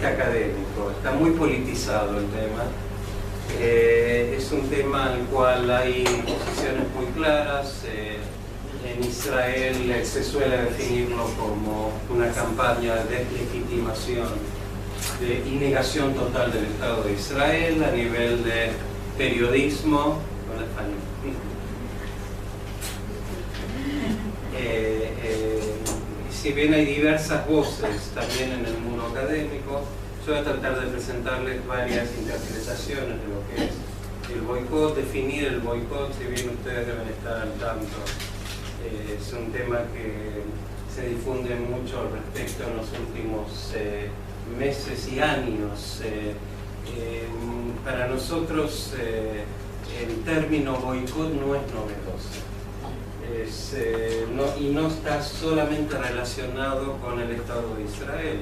académico, está muy politizado el tema. Es un tema al cual hay posiciones muy claras. En Israel se suele definirlo como una campaña de deslegitimación y negación total del Estado de Israel a nivel de periodismo. Si bien hay diversas voces también en el mundo académico, yo voy a tratar de presentarles varias interpretaciones de lo que es el boicot, definir el boicot, si bien ustedes deben estar al tanto. Es un tema que se difunde mucho al respecto en los últimos meses y años. Para nosotros el término boicot no es novedoso. Y no está solamente relacionado con el Estado de Israel.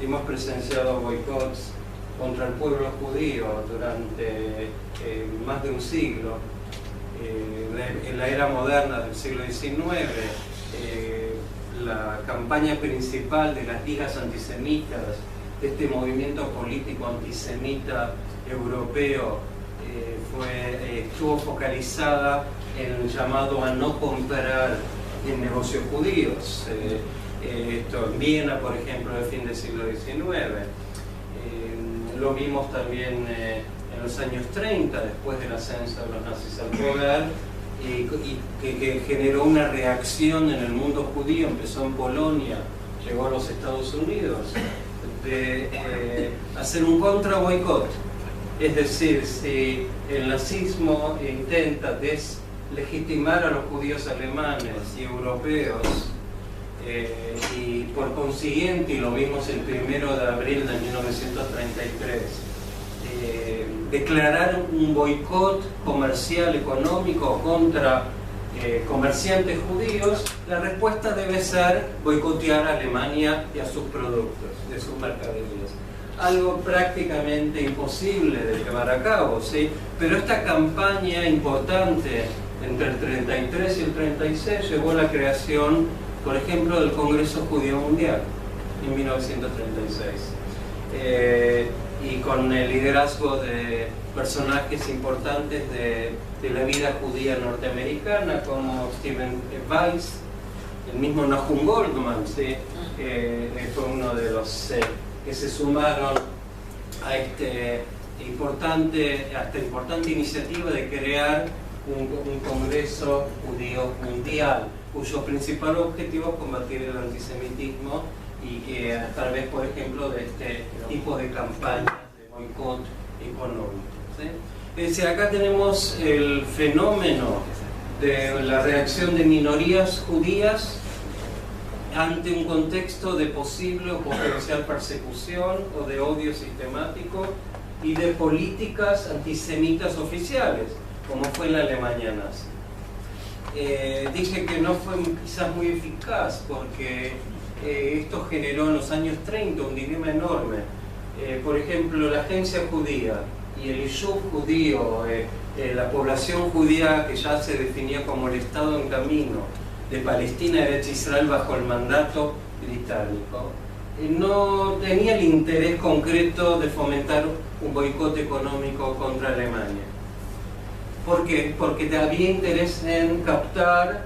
Hemos presenciado boicots contra el pueblo judío durante más de un siglo. En la era moderna del siglo XIX, la campaña principal de las ligas antisemitas, de este movimiento político antisemita europeo, estuvo focalizada en el llamado a no comprar en negocios judíos. Esto en Viena, por ejemplo, del fin del siglo XIX. Lo vimos también en los años 30, después del ascenso de los nazis al poder, y que generó una reacción en el mundo judío. Empezó en Polonia, llegó a los Estados Unidos, de hacer un contra-boicot. Es decir, si el nazismo intenta deslegitimar a los judíos alemanes y europeos, y por consiguiente, y lo vimos el 1 de abril de 1933, declarar un boicot comercial económico contra comerciantes judíos, la respuesta debe ser boicotear a Alemania y a sus productos, de sus mercaderías. Algo prácticamente imposible de llevar a cabo, ¿sí? Pero esta campaña importante entre el 33 y el 36 llevó a la creación, por ejemplo, del Congreso Judío Mundial en 1936, y con el liderazgo de personajes importantes de la vida judía norteamericana, como Stephen Weiss, el mismo Nahum Goldman, ¿sí? Fue uno de los que se sumaron a esta importante iniciativa de crear un Congreso Judío Mundial, cuyo principal objetivo es combatir el antisemitismo y a través, por ejemplo, de este tipo de campañas de boicot económico, ¿sí? Es decir, acá tenemos el fenómeno de la reacción de minorías judías ante un contexto de posible o potencial persecución o de odio sistemático y de políticas antisemitas oficiales, como fue en la Alemania nazi. Dije que no fue quizás muy eficaz porque esto generó en los años 30 un dilema enorme. Por ejemplo, la agencia judía y el Yishuv judío, la población judía que ya se definía como el Estado en camino de Palestina, Eretz Israel, bajo el mandato británico, no tenía el interés concreto de fomentar un boicot económico contra Alemania. ¿Por qué? Porque había interés en captar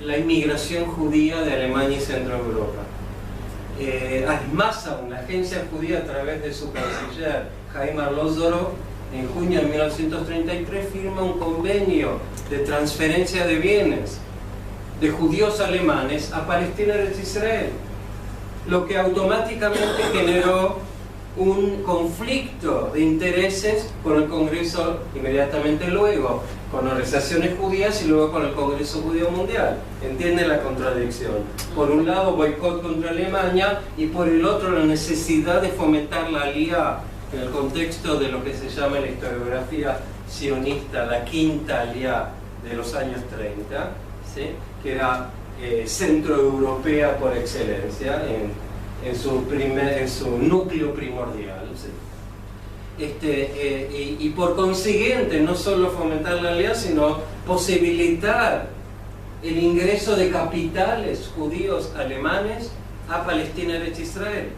la inmigración judía de Alemania y Centro Europa. Más aún, la agencia judía, a través de su canciller Jaime Arlosorow, en junio de 1933 firma un convenio de transferencia de bienes de judíos alemanes a Palestina y Israel, lo que automáticamente generó un conflicto de intereses con el Congreso inmediatamente luego, con organizaciones judías y luego con el Congreso Judío Mundial. ¿Entienden la contradicción? Por un lado, boicot contra Alemania, y por el otro, la necesidad de fomentar la alía en el contexto de lo que se llama en la historiografía sionista la quinta alía de los años 30, ¿sí? Que era centroeuropea por excelencia, en su núcleo primordial, ¿sí? Y por consiguiente no solo fomentar la alianza, sino posibilitar el ingreso de capitales judíos alemanes a Palestina y Israel.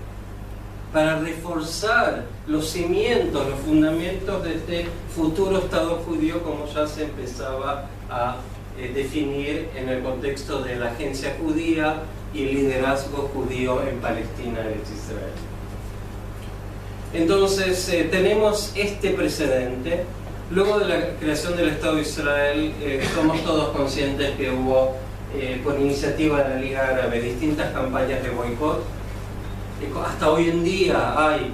para reforzar los cimientos, los fundamentos de este futuro Estado judío, como ya se empezaba a definir en el contexto de la agencia judía y el liderazgo judío en Palestina y Israel. Entonces tenemos este precedente. Luego de la creación del Estado de Israel, somos todos conscientes que hubo, por iniciativa de la Liga Árabe, distintas campañas de boicot. Hasta hoy en día hay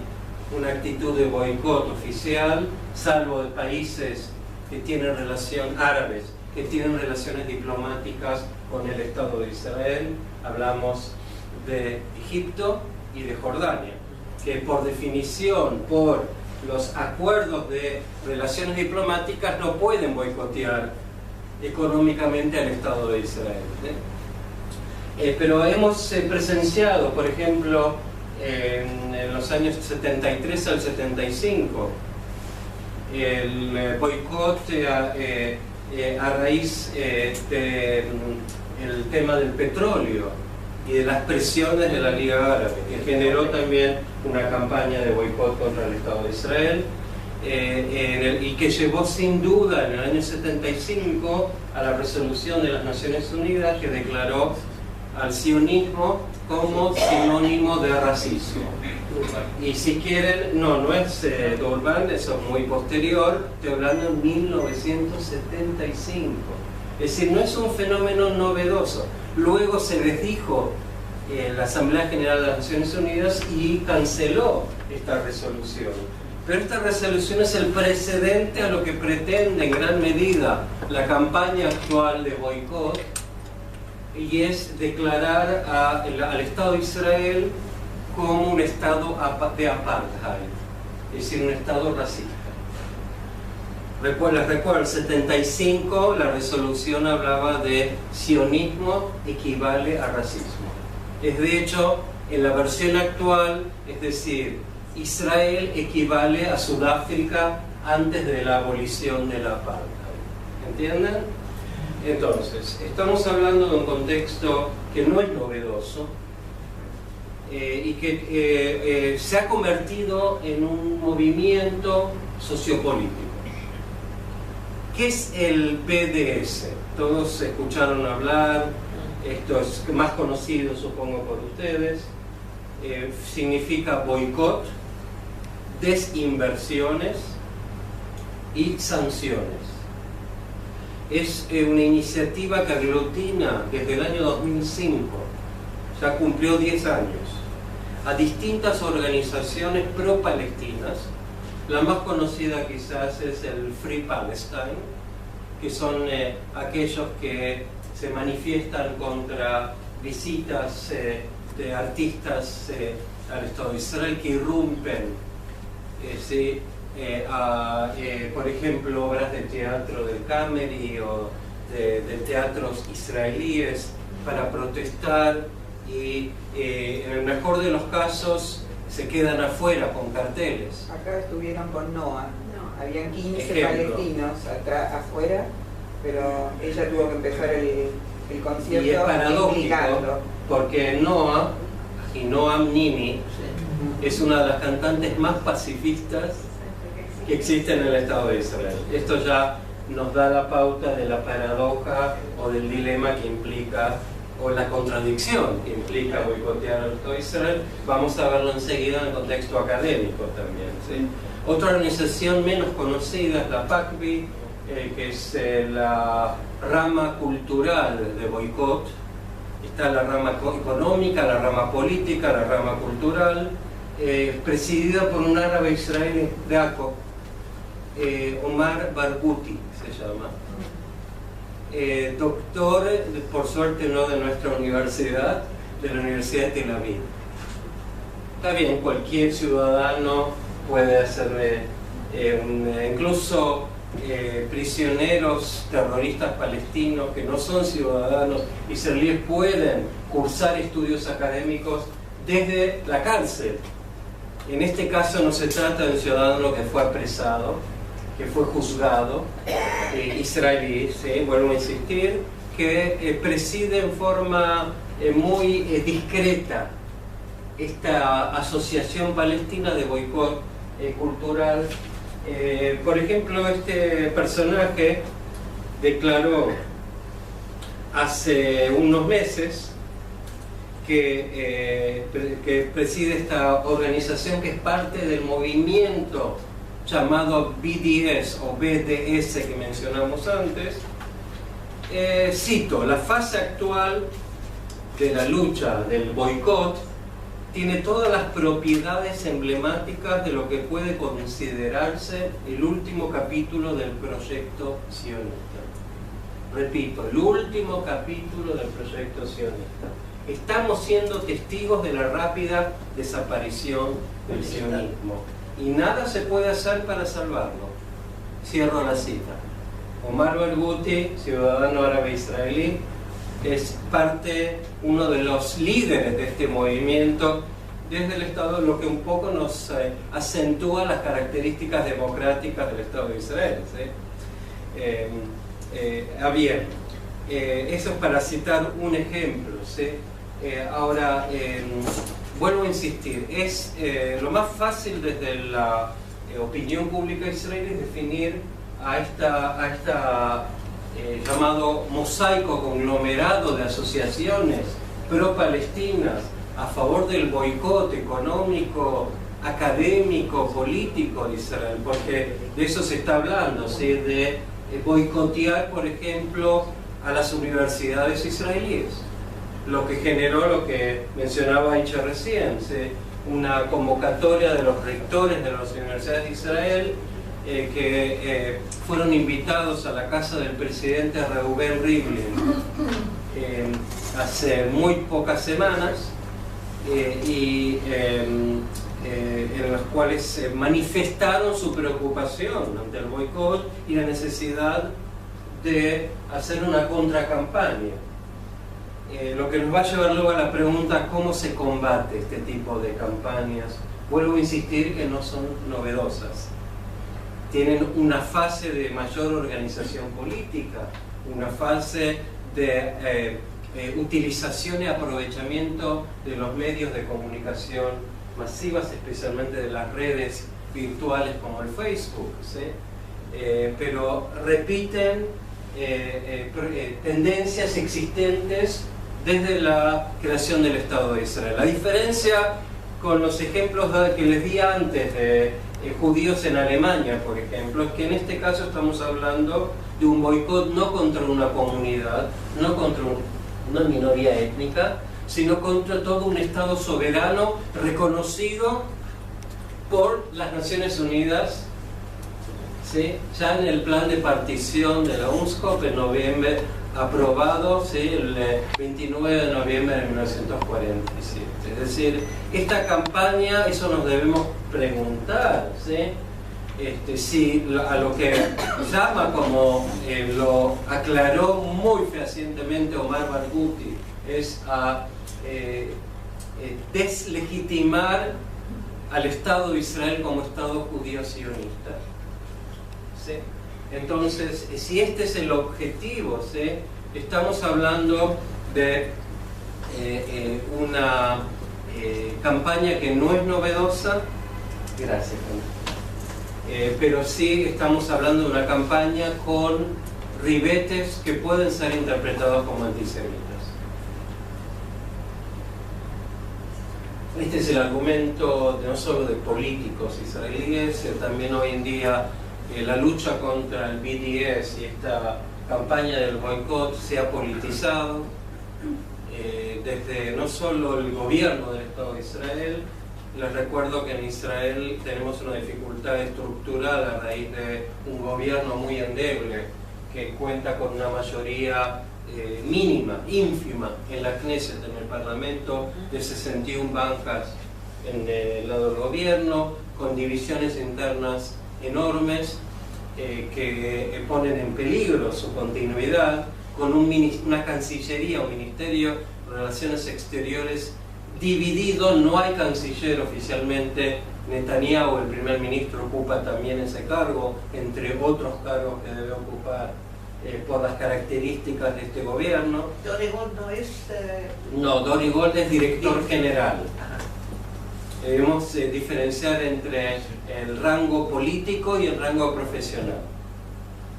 una actitud de boicot oficial, salvo de países que tienen árabes, que tienen relaciones diplomáticas con el Estado de Israel. Hablamos de Egipto y de Jordania, que por definición, por los acuerdos de relaciones diplomáticas, no pueden boicotear económicamente al Estado de Israel. Pero hemos presenciado, por ejemplo, en los años 73 al 75, el boicot a raíz del tema del petróleo y de las presiones de la Liga Árabe, que generó también una campaña de boicot contra el Estado de Israel, y que llevó sin duda en el año 75 a la resolución de las Naciones Unidas, que declaró al sionismo como sinónimo de racismo. Y si quieren, no es Durban, eso es muy posterior, estoy hablando en 1975. Es decir, no es un fenómeno novedoso. Luego se desdijo la Asamblea General de las Naciones Unidas y canceló esta resolución. Pero esta resolución es el precedente a lo que pretende en gran medida la campaña actual de boicot, y es declarar al Estado de Israel como un Estado de apartheid, es decir, un Estado racista. Les recuerdo, en el 75 la resolución hablaba de sionismo equivale a racismo. Es de hecho, en la versión actual, es decir, Israel equivale a Sudáfrica antes de la abolición del apartheid. ¿Entienden? Entonces, estamos hablando de un contexto que no es novedoso y que se ha convertido en un movimiento sociopolítico. ¿Qué es el BDS? Todos escucharon hablar, esto es más conocido supongo por ustedes. Significa boicot, desinversiones y sanciones. Es una iniciativa que aglutina desde el año 2005, ya cumplió 10 años, a distintas organizaciones pro-palestinas. La más conocida quizás es el Free Palestine, que son aquellos que se manifiestan contra visitas de artistas al Estado de Israel, que irrumpen, por ejemplo, obras de teatro del Cameri o de teatros israelíes para protestar, y en el mejor de los casos se quedan afuera con carteles. Acá estuvieron con Noah, habían 15 Ejemplo. palestinos afuera, pero ella tuvo que empezar el concierto Y es paradójico explicando. porque Noah, Ahinoam Nimi, es una de las cantantes más pacifistas que existen en el Estado de Israel. Esto ya nos da la pauta de la paradoja o del dilema que implica, o la contradicción que implica boicotear al Estado de Israel. Vamos a verlo enseguida en el contexto académico también, ¿sí? Otra organización menos conocida es la PACBI, que es la rama cultural de boicot. Está la rama económica, la rama política, la rama cultural, presidida por un árabe israelí de Akko, Omar Barghouti se llama. Doctor, por suerte no de nuestra universidad, de la Universidad de Tel Aviv. Está bien, cualquier ciudadano puede hacer, incluso prisioneros terroristas palestinos que no son ciudadanos israelíes pueden cursar estudios académicos desde la cárcel. En este caso no se trata de un ciudadano que fue apresado, que fue juzgado, israelí, ¿sí? Vuelvo a insistir, que preside en forma muy discreta esta asociación palestina de boicot cultural. Por ejemplo, este personaje declaró hace unos meses que preside esta organización que es parte del movimiento llamado BDS o BDS que mencionamos antes. Cito: la fase actual de la lucha del boicot tiene todas las propiedades emblemáticas de lo que puede considerarse el último capítulo del proyecto sionista. Repito, el último capítulo del proyecto sionista. Estamos siendo testigos de la rápida desaparición del sionismo y nada se puede hacer para salvarlo. Cierro la cita. Omar Barghouti, ciudadano árabe israelí, es uno de los líderes de este movimiento desde el Estado, lo que un poco nos acentúa las características democráticas del Estado de Israel. Bien, eso es para citar un ejemplo. ¿Sí? Ahora, vuelvo a insistir, es lo más fácil desde la opinión pública israelí es definir a esta llamado mosaico conglomerado de asociaciones pro-palestinas a favor del boicot económico, académico, político de Israel, porque de eso se está hablando, ¿sí? De boicotear, por ejemplo, a las universidades israelíes, lo que generó lo que mencionaba Aicha recién, ¿sí? Una convocatoria de los rectores de las universidades de Israel que fueron invitados a la casa del presidente Reuven Rivlin hace muy pocas semanas en las cuales manifestaron su preocupación ante el boicot y la necesidad de hacer una contracampaña. Lo que nos va a llevar luego a la pregunta ¿cómo se combate este tipo de campañas? Vuelvo a insistir que no son novedosas. Tienen una fase de mayor organización política, una fase de utilización y aprovechamiento de los medios de comunicación masivas, especialmente de las redes virtuales como el Facebook, ¿sí? Pero repiten tendencias existentes desde la creación del Estado de Israel. La diferencia con los ejemplos que les di antes de judíos en Alemania, por ejemplo, es que en este caso estamos hablando de un boicot no contra una comunidad, no contra una minoría étnica, sino contra todo un Estado soberano reconocido por las Naciones Unidas, ¿sí? Ya en el plan de partición de la UNSCOP en noviembre, aprobado, ¿sí? El 29 de noviembre de 1947. Es decir, esta campaña, eso nos debemos preguntar, ¿sí? Si a lo que llama, como lo aclaró muy fehacientemente Omar Barghouti, es a deslegitimar al Estado de Israel como Estado judío sionista. ¿Sí? Entonces, si este es el objetivo, ¿sí? Estamos hablando de una campaña que no es novedosa, gracias, pero sí estamos hablando de una campaña con ribetes que pueden ser interpretados como antisemitas. Este es el argumento no solo de políticos israelíes, también hoy en día la lucha contra el BDS y esta campaña del boicot se ha politizado desde no solo el gobierno del Estado de Israel. Les recuerdo que en Israel tenemos una dificultad estructural a raíz de un gobierno muy endeble que cuenta con una mayoría mínima, ínfima en la Knesset, en el Parlamento, de 61 bancas en el lado del gobierno, con divisiones internas enormes que ponen en peligro su continuidad, con una cancillería, un ministerio de Relaciones Exteriores dividido, no hay canciller oficialmente. Netanyahu, el primer ministro, ocupa también ese cargo, entre otros cargos que debe ocupar por las características de este gobierno. Dori Gold no es... No, Dori Gold es director general. debemos diferenciar entre el rango político y el rango profesional.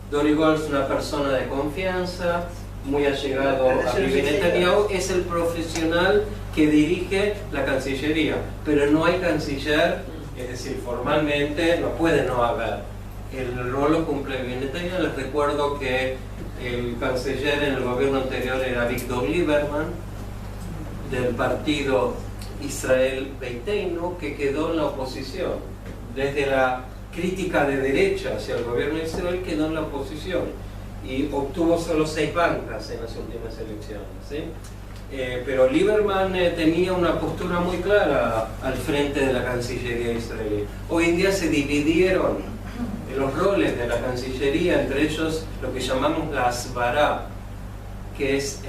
Donegal es una persona de confianza, muy allegado a Bibi Netanyahu, es el profesional que dirige la Cancillería, pero no hay canciller, es decir, formalmente no puede no haber. El rol lo cumple Bibi Netanyahu. Les recuerdo que el canciller en el gobierno anterior era Víctor Lieberman, del partido Israel Beiteinu, que quedó en la oposición. Desde la crítica de derecha hacia el gobierno de Israel quedó en la oposición y obtuvo solo 6 bancas en las últimas elecciones, ¿sí? Pero Lieberman tenía una postura muy clara al frente de la Cancillería israelí. Hoy en día se dividieron los roles de la Cancillería, entre ellos lo que llamamos la Asbará, que es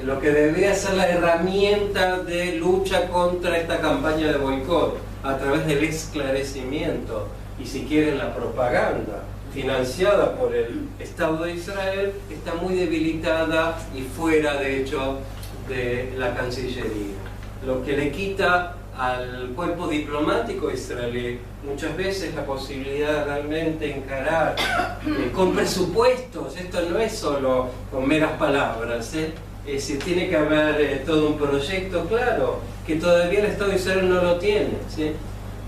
lo que debería ser la herramienta de lucha contra esta campaña de boicot, a través del esclarecimiento y, si quieren, la propaganda financiada por el Estado de Israel, está muy debilitada y fuera, de hecho, de la Cancillería. Lo que le quita al cuerpo diplomático israelí muchas veces la posibilidad de realmente encarar con presupuestos. Esto no es solo con meras palabras, es decir, tiene que haber todo un proyecto claro, que todavía el Estado de Israel no lo tiene, ¿sí?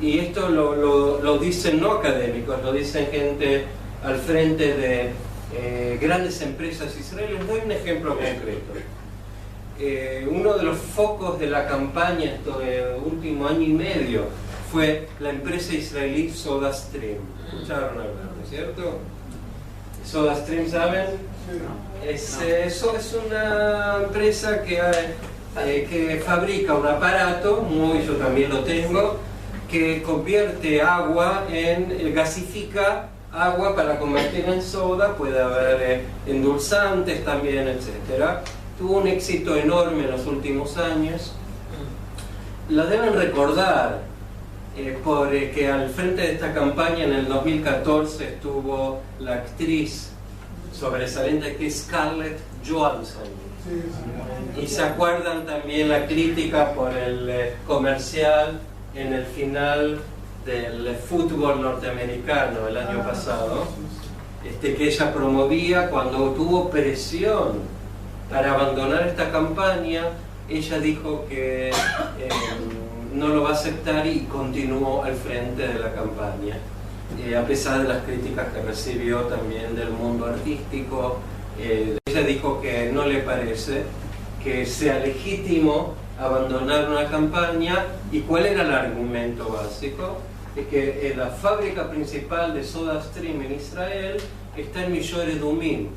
Y esto lo dicen no académicos, lo dicen gente al frente de grandes empresas israelíes. Les doy un ejemplo concreto. Uno de los focos de la campaña este último año y medio fue la empresa israelí SodaStream. ¿Escucharon hablar, no es cierto? SodaStream, ¿saben? Eso es una empresa que fabrica un aparato, yo también lo tengo, que convierte agua gasifica agua para convertirla en soda, puede haber endulzantes también, etc. Tuvo un éxito enorme en los últimos años. La deben recordar porque al frente de esta campaña en el 2014 estuvo la actriz sobresaliente que es Scarlett Johansson. Y se acuerdan también la crítica por el comercial en el final del fútbol norteamericano el año pasado, que ella promovía cuando tuvo presión para abandonar esta campaña. Ella dijo que no lo va a aceptar y continuó al frente de la campaña, a pesar de las críticas que recibió también del mundo artístico. Ella dijo que no le parece que sea legítimo abandonar una campaña. ¿Y cuál era el argumento básico? Es que la fábrica principal de SodaStream en Israel está en Mishore Dumim,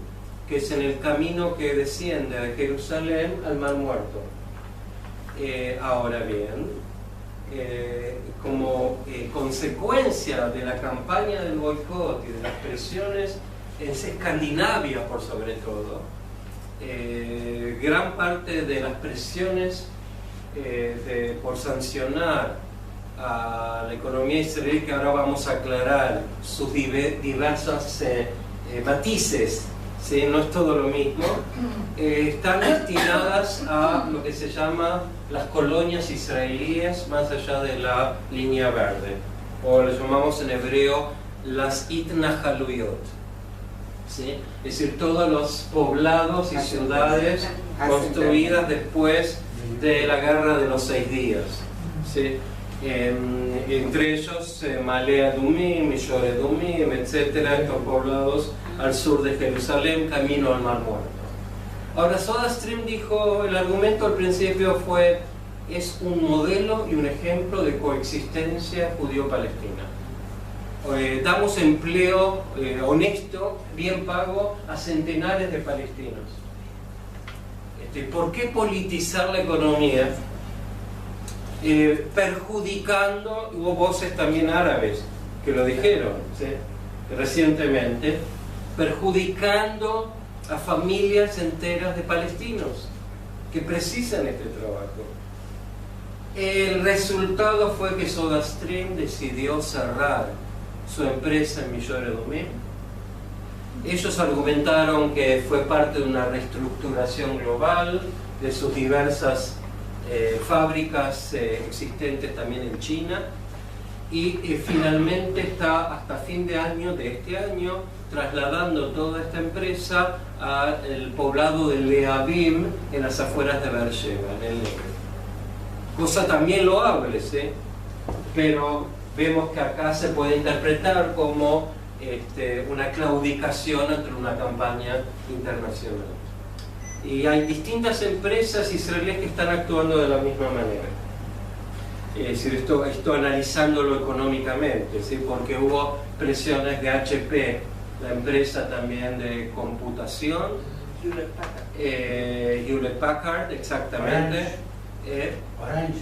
que es en el camino que desciende de Jerusalén al Mar Muerto. Ahora bien, como consecuencia de la campaña del boicot y de las presiones en Escandinavia por sobre todo, gran parte de las presiones por sancionar a la economía israelí, que ahora vamos a aclarar sus diversos matices, ¿sí? No es todo lo mismo, están destinadas a lo que se llama las colonias israelíes más allá de la línea verde, o lo llamamos en hebreo las Itnahaluyot, ¿sí? Es decir, todos los poblados y ciudades construidas después de la guerra de los 6 días, ¿sí? Entre ellos Malea Dumim, Mishore Dumim, etcétera, estos poblados al sur de Jerusalén, camino al Mar Muerto. Ahora, SodaStream dijo, el argumento al principio fue, es un modelo y un ejemplo de coexistencia judío-palestina. Damos empleo honesto, bien pago, a centenares de palestinos. ¿Por qué politizar la economía? Perjudicando, hubo voces también árabes que lo dijeron, ¿sí? Recientemente, perjudicando a familias enteras de palestinos que precisan este trabajo. El resultado fue que SodaStream decidió cerrar su empresa en Mishore Dumim. Ellos argumentaron que fue parte de una reestructuración global de sus diversas fábricas existentes también en China, y finalmente está hasta fin de año, de este año, trasladando toda esta empresa al poblado de Lehavim, en las afueras de Beersheba, en el Negev. Cosa también loable, ¿sí? Pero vemos que acá se puede interpretar como una claudicación ante una campaña internacional. Y hay distintas empresas israelíes que están actuando de la misma manera. Es decir, esto analizándolo económicamente, ¿sí? Porque hubo presiones de HP, la empresa también de computación, Hewlett Packard, exactamente. Orange,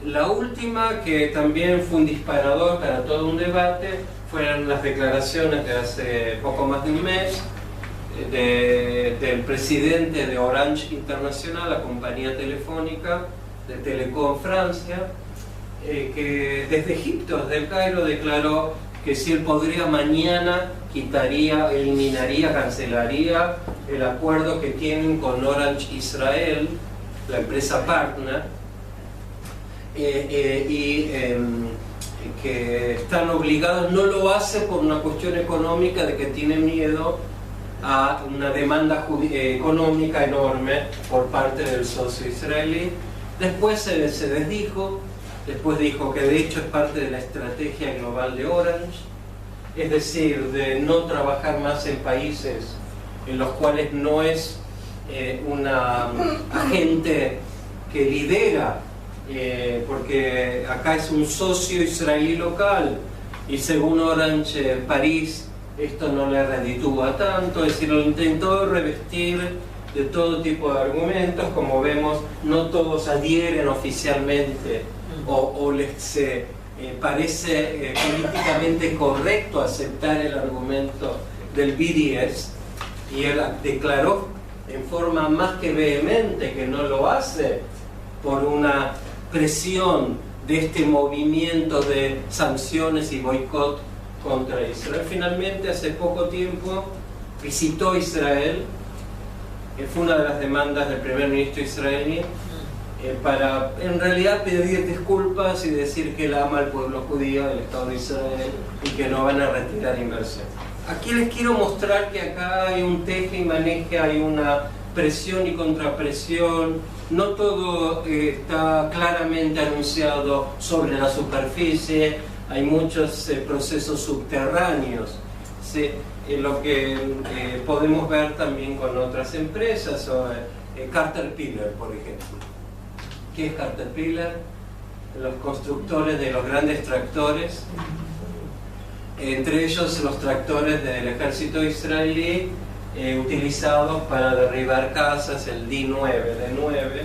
La última, que también fue un disparador para todo un debate, fueron las declaraciones de hace poco más de un mes del presidente de Orange International, la compañía telefónica de Telecom Francia, que desde Egipto, desde el Cairo, declaró que si él podría mañana quitaría, eliminaría, cancelaría el acuerdo que tienen con Orange Israel, la empresa partner, que están obligados, no lo hace por una cuestión económica de que tiene miedo a una demanda económica enorme por parte del socio israelí. Después se desdijo, después dijo que de hecho es parte de la estrategia global de Orange, es decir, de no trabajar más en países en los cuales no es una agente que lidera, porque acá es un socio israelí local y según Orange París esto no le reditúa tanto, es decir, lo intentó revestir de todo tipo de argumentos. Como vemos, no todos adhieren oficialmente o les parece políticamente correcto aceptar el argumento del BDS, y él declaró en forma más que vehemente que no lo hace por una presión de este movimiento de sanciones y boicot contra Israel. Finalmente, hace poco tiempo, visitó Israel, fue una de las demandas del primer ministro israelí, para en realidad pedir disculpas y decir que él ama al pueblo judío del Estado de Israel y que no van a retirar inversión. Aquí les quiero mostrar que acá hay un teje y maneje, hay una presión y contrapresión. No todo está claramente anunciado sobre la superficie, hay muchos procesos subterráneos. ¿Sí? Lo que podemos ver también con otras empresas, o Caterpillar, por ejemplo. ¿Qué es Caterpillar? Los constructores de los grandes tractores, entre ellos los tractores del ejército israelí, utilizados para derribar casas, el D9,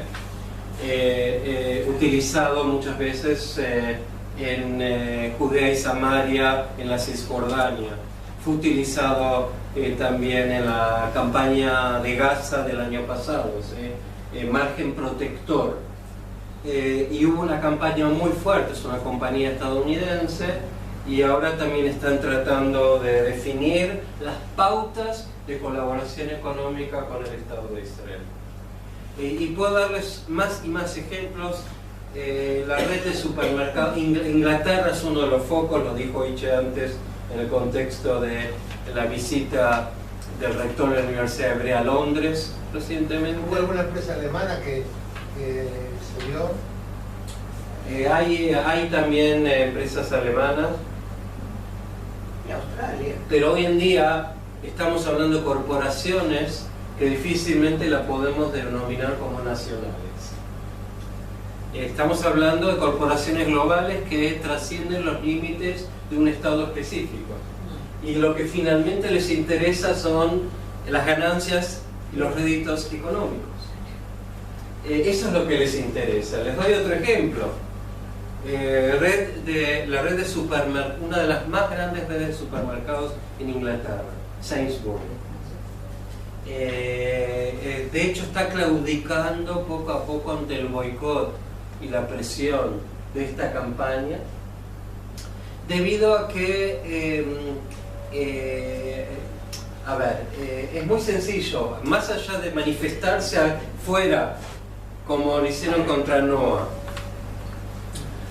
utilizado muchas veces en Judea y Samaria, en la Cisjordania. Fue utilizado también en la campaña de Gaza del año pasado, ¿sí? Margen protector. Y hubo una campaña muy fuerte, es una compañía estadounidense, y ahora también están tratando de definir las pautas de colaboración económica con el Estado de Israel. Y puedo darles más y más ejemplos. La red de supermercados, Inglaterra es uno de los focos, lo dijo Iche antes, en el contexto de la visita del rector de la Universidad Hebrea a Londres recientemente. ¿Hubo alguna empresa alemana que se vio? Hay también empresas alemanas. Y Australia. Pero hoy en día estamos hablando de corporaciones que difícilmente la podemos denominar como nacionales. Estamos hablando de corporaciones globales que trascienden los límites de un estado específico. Y lo que finalmente les interesa son las ganancias y los réditos económicos. Eso es lo que les interesa. Les doy otro ejemplo. La red de supermercados, una de las más grandes redes de supermercados en Inglaterra, Sainsbury's. De hecho está claudicando poco a poco ante el boicot y la presión de esta campaña, debido a que es muy sencillo, más allá de manifestarse afuera como lo hicieron contra Noah.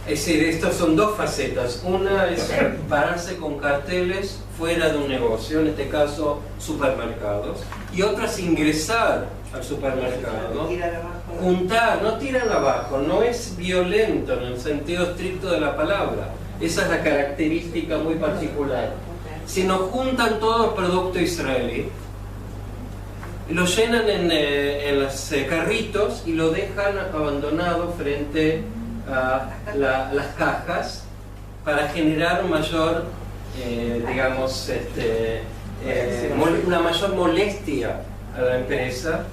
Es decir, estas son dos facetas. Una es pararse con carteles fuera de un negocio, en este caso supermercados, y otra es ingresar al supermercado, juntar, no tiran abajo, no es violento en el sentido estricto de la palabra, esa es la característica muy particular, sino juntan todo el producto israelí, lo llenan en los carritos y lo dejan abandonado frente a las cajas para generar mayor, digamos, una mayor molestia a la empresa.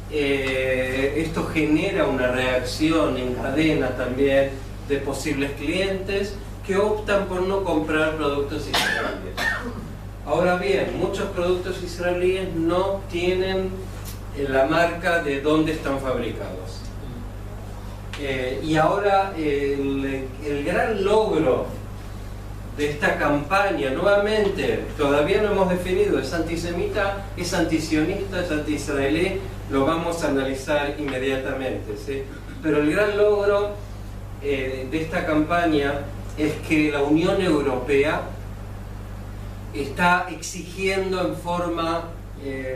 Esto genera una reacción en cadena también de posibles clientes que optan por no comprar productos israelíes. Ahora bien, muchos productos israelíes no tienen la marca de dónde están fabricados. Y ahora el gran logro de esta campaña, nuevamente, todavía no hemos definido, es antisemita, es antisionista, es anti-israelí, lo vamos a analizar inmediatamente, ¿sí? Pero el gran logro de esta campaña es que la Unión Europea está exigiendo en forma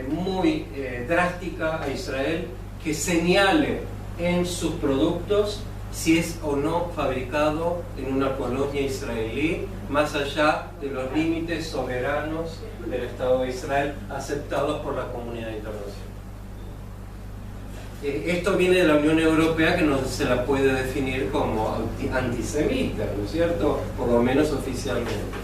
muy drástica a Israel que señale en sus productos si es o no fabricado en una colonia israelí, más allá de los límites soberanos del Estado de Israel aceptados por la comunidad internacional. Esto viene de la Unión Europea, que no se la puede definir como antisemita, ¿no es cierto? Por lo menos oficialmente.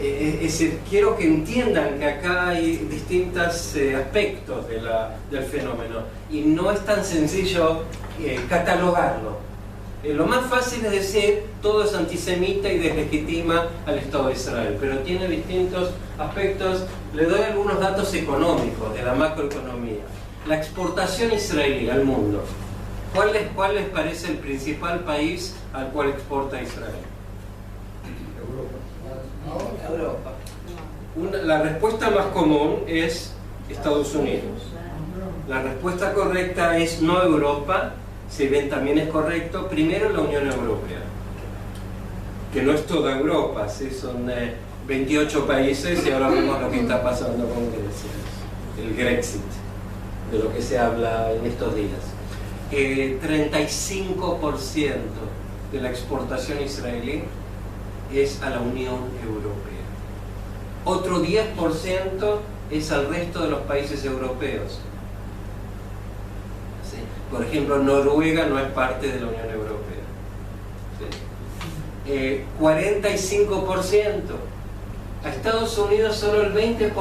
Es decir, quiero que entiendan que acá hay distintos aspectos del fenómeno y no es tan sencillo catalogarlo. Lo más fácil es decir todo es antisemita y deslegitima al Estado de Israel, pero tiene distintos aspectos. Le doy algunos datos económicos de la macroeconomía. La exportación israelí al mundo. ¿Cuál les parece el principal país al cual exporta Israel? Europa. La respuesta más común es Estados Unidos. La respuesta correcta es no Europa, si bien también es correcto, primero la Unión Europea, que no es toda Europa, ¿sí? Son 28 países y ahora vemos lo que está pasando con Grecia, el Grexit, de lo que se habla en estos días. 35% de la exportación israelí es a la Unión Europea. Otro 10% es al resto de los países europeos. ¿Sí? Por ejemplo, Noruega no es parte de la Unión Europea. ¿Sí? 45%. A Estados Unidos solo el 20%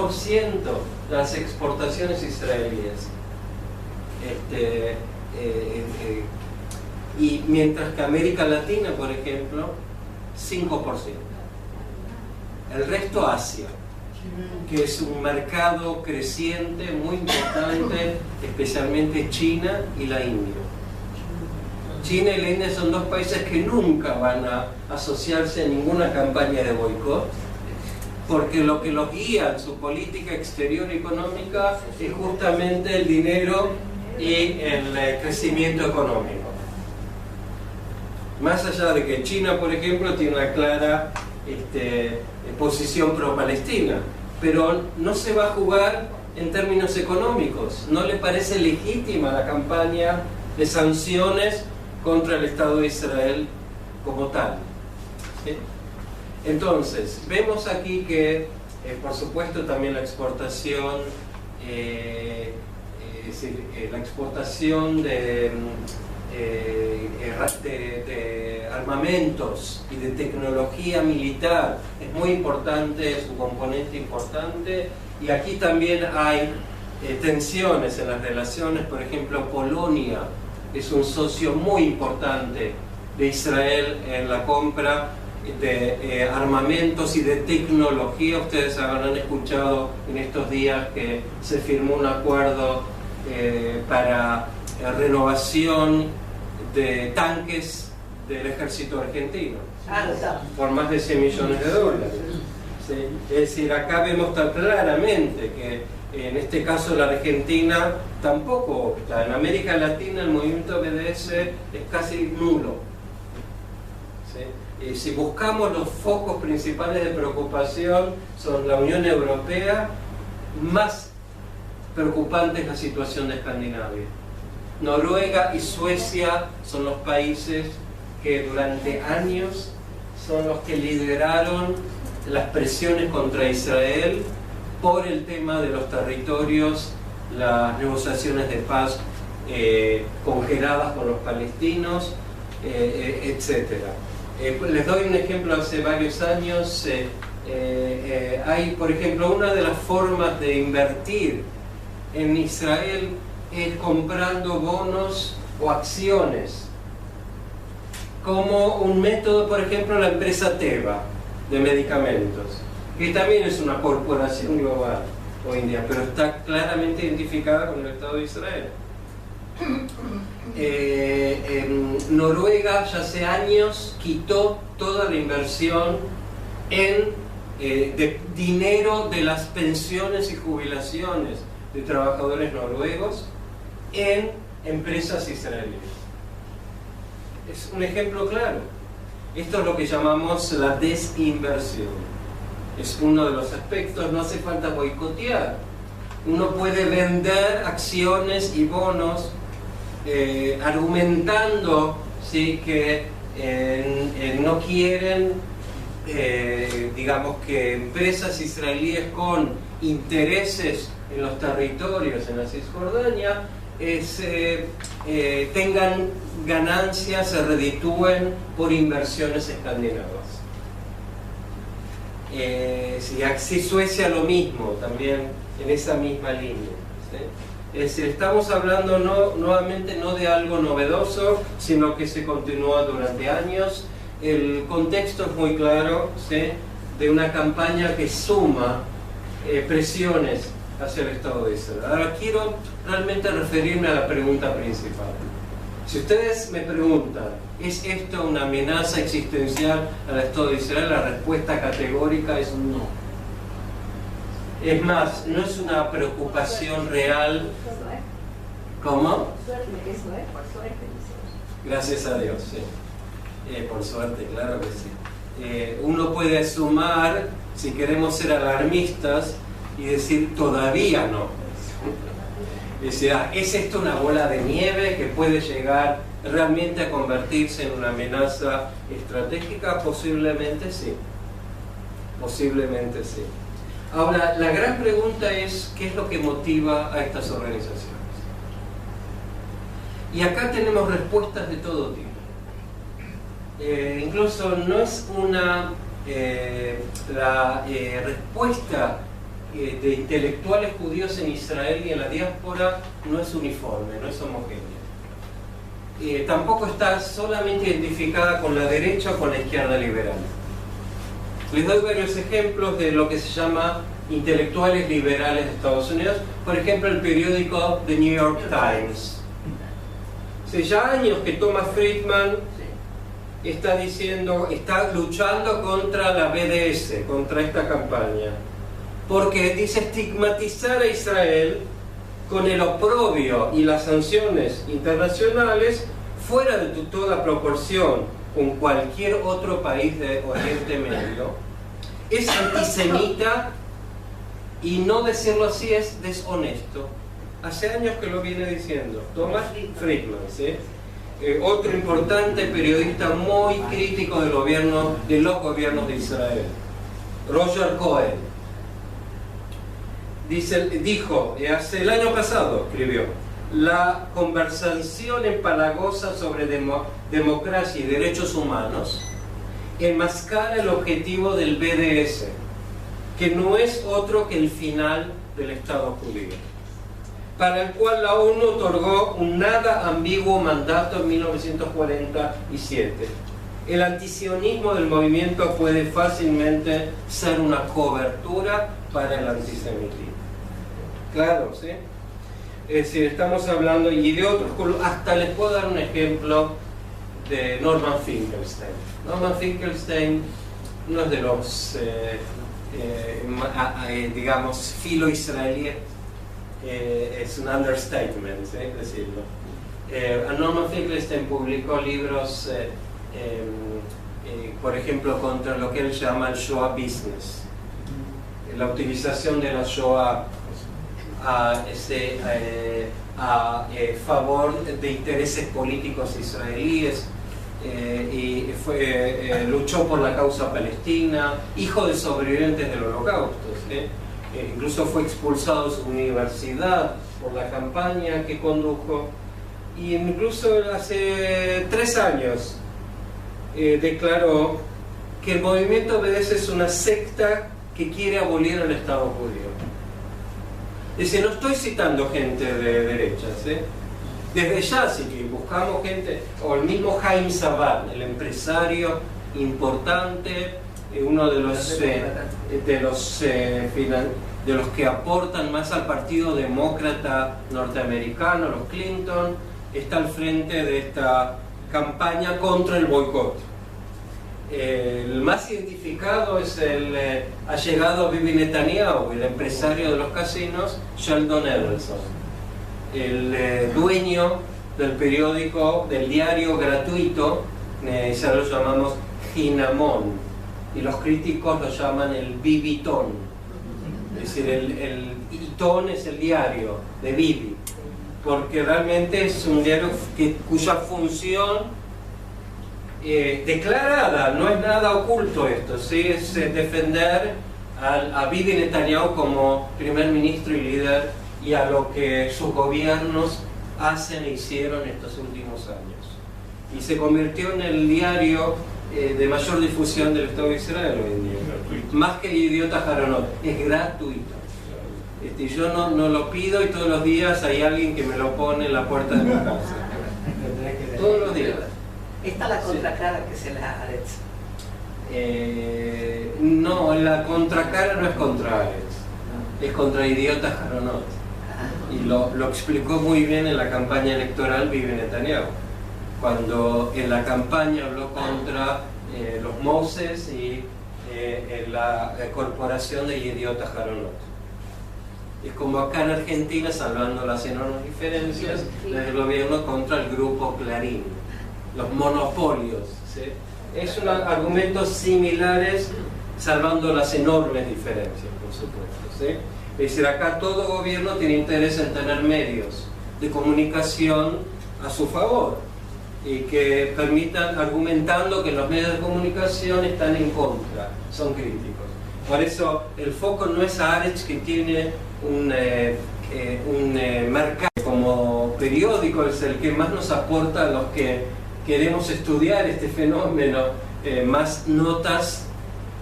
de las exportaciones israelíes. Y mientras que América Latina, por ejemplo, 5%. El resto Asia, que es un mercado creciente muy importante, especialmente China y la India. China y la India son dos países que nunca van a asociarse a ninguna campaña de boicot, porque lo que los guía en su política exterior económica es justamente el dinero y el crecimiento económico. Más allá de que China, por ejemplo, tiene una clara posición pro-palestina, pero no se va a jugar en términos económicos. No le parece legítima la campaña de sanciones contra el Estado de Israel como tal. ¿Sí? Entonces, vemos aquí que, por supuesto, también la exportación, la exportación de armamentos y de tecnología militar es muy importante, es un componente importante, y aquí también hay tensiones en las relaciones. Por ejemplo, Polonia es un socio muy importante de Israel en la compra de armamentos y de tecnología. Ustedes habrán escuchado en estos días que se firmó un acuerdo para renovación de tanques del ejército argentino por más de $100 millones. ¿sí? Es decir, acá vemos tan claramente que en este caso la Argentina tampoco está. En América Latina el movimiento BDS es casi nulo. ¿Sí? Y si buscamos los focos principales de preocupación son la Unión Europea, más preocupante es la situación de Escandinavia. Noruega y Suecia son los países que durante años son los que lideraron las presiones contra Israel por el tema de los territorios, las negociaciones de paz congeladas con los palestinos, etc. Les doy un ejemplo. Hace varios años hay, por ejemplo, una de las formas de invertir en Israel es comprando bonos o acciones, como un método, por ejemplo, la empresa Teva de medicamentos, que también es una corporación global hoy en día, pero está claramente identificada con el Estado de Israel. Noruega ya hace años quitó toda la inversión de dinero de las pensiones y jubilaciones de trabajadores noruegos en empresas israelíes. Es un ejemplo claro. Esto es lo que llamamos la desinversión. Es uno de los aspectos. No hace falta boicotear. Uno puede vender acciones y bonos argumentando, ¿sí?, que no quieren, digamos, que empresas israelíes con intereses en los territorios en la Cisjordania tengan ganancias, se reditúen por inversiones escandinavas. Si Suecia lo mismo, también en esa misma línea, ¿sí? Es decir, estamos hablando nuevamente no de algo novedoso, sino que se continúa durante años. El contexto es muy claro, ¿sí?, de una campaña que suma presiones hacia el Estado de Israel. Ahora quiero realmente referirme a la pregunta principal. Si ustedes me preguntan, ¿es esto una amenaza existencial al Estado de Israel? La respuesta categórica es no. Es más, no es una preocupación real. ¿Cómo? Gracias a Dios, sí. Por suerte, claro que sí. Uno puede sumar, si queremos ser alarmistas, y decir todavía no. Es decir, ¿es esto una bola de nieve que puede llegar realmente a convertirse en una amenaza estratégica? Posiblemente sí. Posiblemente sí. Ahora, la gran pregunta es, ¿qué es lo que motiva a estas organizaciones? Y acá tenemos respuestas de todo tipo. Incluso no es una... la respuesta de intelectuales judíos en Israel y en la diáspora no es uniforme, no es homogénea. Tampoco está solamente identificada con la derecha o con la izquierda liberal. Les doy varios ejemplos de lo que se llama intelectuales liberales de Estados Unidos. Por ejemplo, el periódico The New York Times. Hace ya años que Thomas Friedman está luchando contra la BDS, contra esta campaña, porque dice estigmatizar a Israel con el oprobio y las sanciones internacionales fuera de toda proporción con cualquier otro país de Oriente Medio, es antisemita y no decirlo así es deshonesto. Hace años que lo viene diciendo Thomas Friedman, ¿sí? Otro importante periodista muy crítico del gobierno, de los gobiernos de Israel, Roger Cohen. Dijo, hace el año pasado, escribió, la conversación empalagosa sobre democracia y derechos humanos enmascara el objetivo del BDS, que no es otro que el final del Estado judío, para el cual la ONU otorgó un nada ambiguo mandato en 1947. El antisionismo del movimiento puede fácilmente ser una cobertura para el antisemitismo. Claro, ¿sí? Es decir, estamos hablando, y de otros, hasta les puedo dar un ejemplo de Norman Finkelstein. Norman Finkelstein no es de los digamos, filo-israelí, es un understatement, decirlo. Norman Finkelstein publicó libros, por ejemplo, contra lo que él llama el Shoah business, la utilización de la Shoah a favor de intereses políticos israelíes, y luchó por la causa palestina, hijo de sobrevivientes del holocausto, incluso fue expulsado de su universidad por la campaña que condujo, y incluso hace 3 años declaró que el movimiento BDS es una secta que quiere abolir el Estado judío. Dice, no estoy citando gente de derechas, desde ya, si buscamos gente, o el mismo Haim Saban, el empresario importante, uno de los que aportan más al Partido Demócrata norteamericano, los Clinton, está al frente de esta campaña contra el boicot. El más identificado es el allegado a Bibi Netanyahu, el empresario de los casinos, Sheldon Adelson, el dueño del periódico, del diario gratuito, ya lo llamamos Ginamón, y los críticos lo llaman el Bibitón, es decir, el Itón es el diario de Bibi, porque realmente es un diario cuya función declarada, no es nada oculto esto, ¿sí? Es defender a Bibi Netanyahu como primer ministro y líder, y a lo que sus gobiernos hacen e hicieron estos últimos años. Y se convirtió en el diario de mayor difusión del Estado de Israel hoy en día. Más que Idiota Haronot, es gratuito. Yo no lo pido, y todos los días hay alguien que me lo pone en la puerta de mi casa. Todos los días. ¿Está la contracara que se la Aretz? No, la contracara no es contra Aretz, es contra Idiota Haronot. Y lo explicó muy bien en la campaña electoral Bibi Netanyahu, cuando en la campaña habló contra los Moses y la corporación de Idiota Haronot. Es como acá en Argentina, salvando las enormes diferencias, del gobierno contra el grupo Clarín, los monopolios, ¿sí? Es argumentos similares, salvando las enormes diferencias, por supuesto, ¿sí? Es decir, acá todo gobierno tiene interés en tener medios de comunicación a su favor, y que permitan, argumentando que los medios de comunicación están en contra, son críticos. Por eso el foco no es a Haaretz, que tiene un mercado como periódico, es el que más nos aporta a los que queremos estudiar este fenómeno, más notas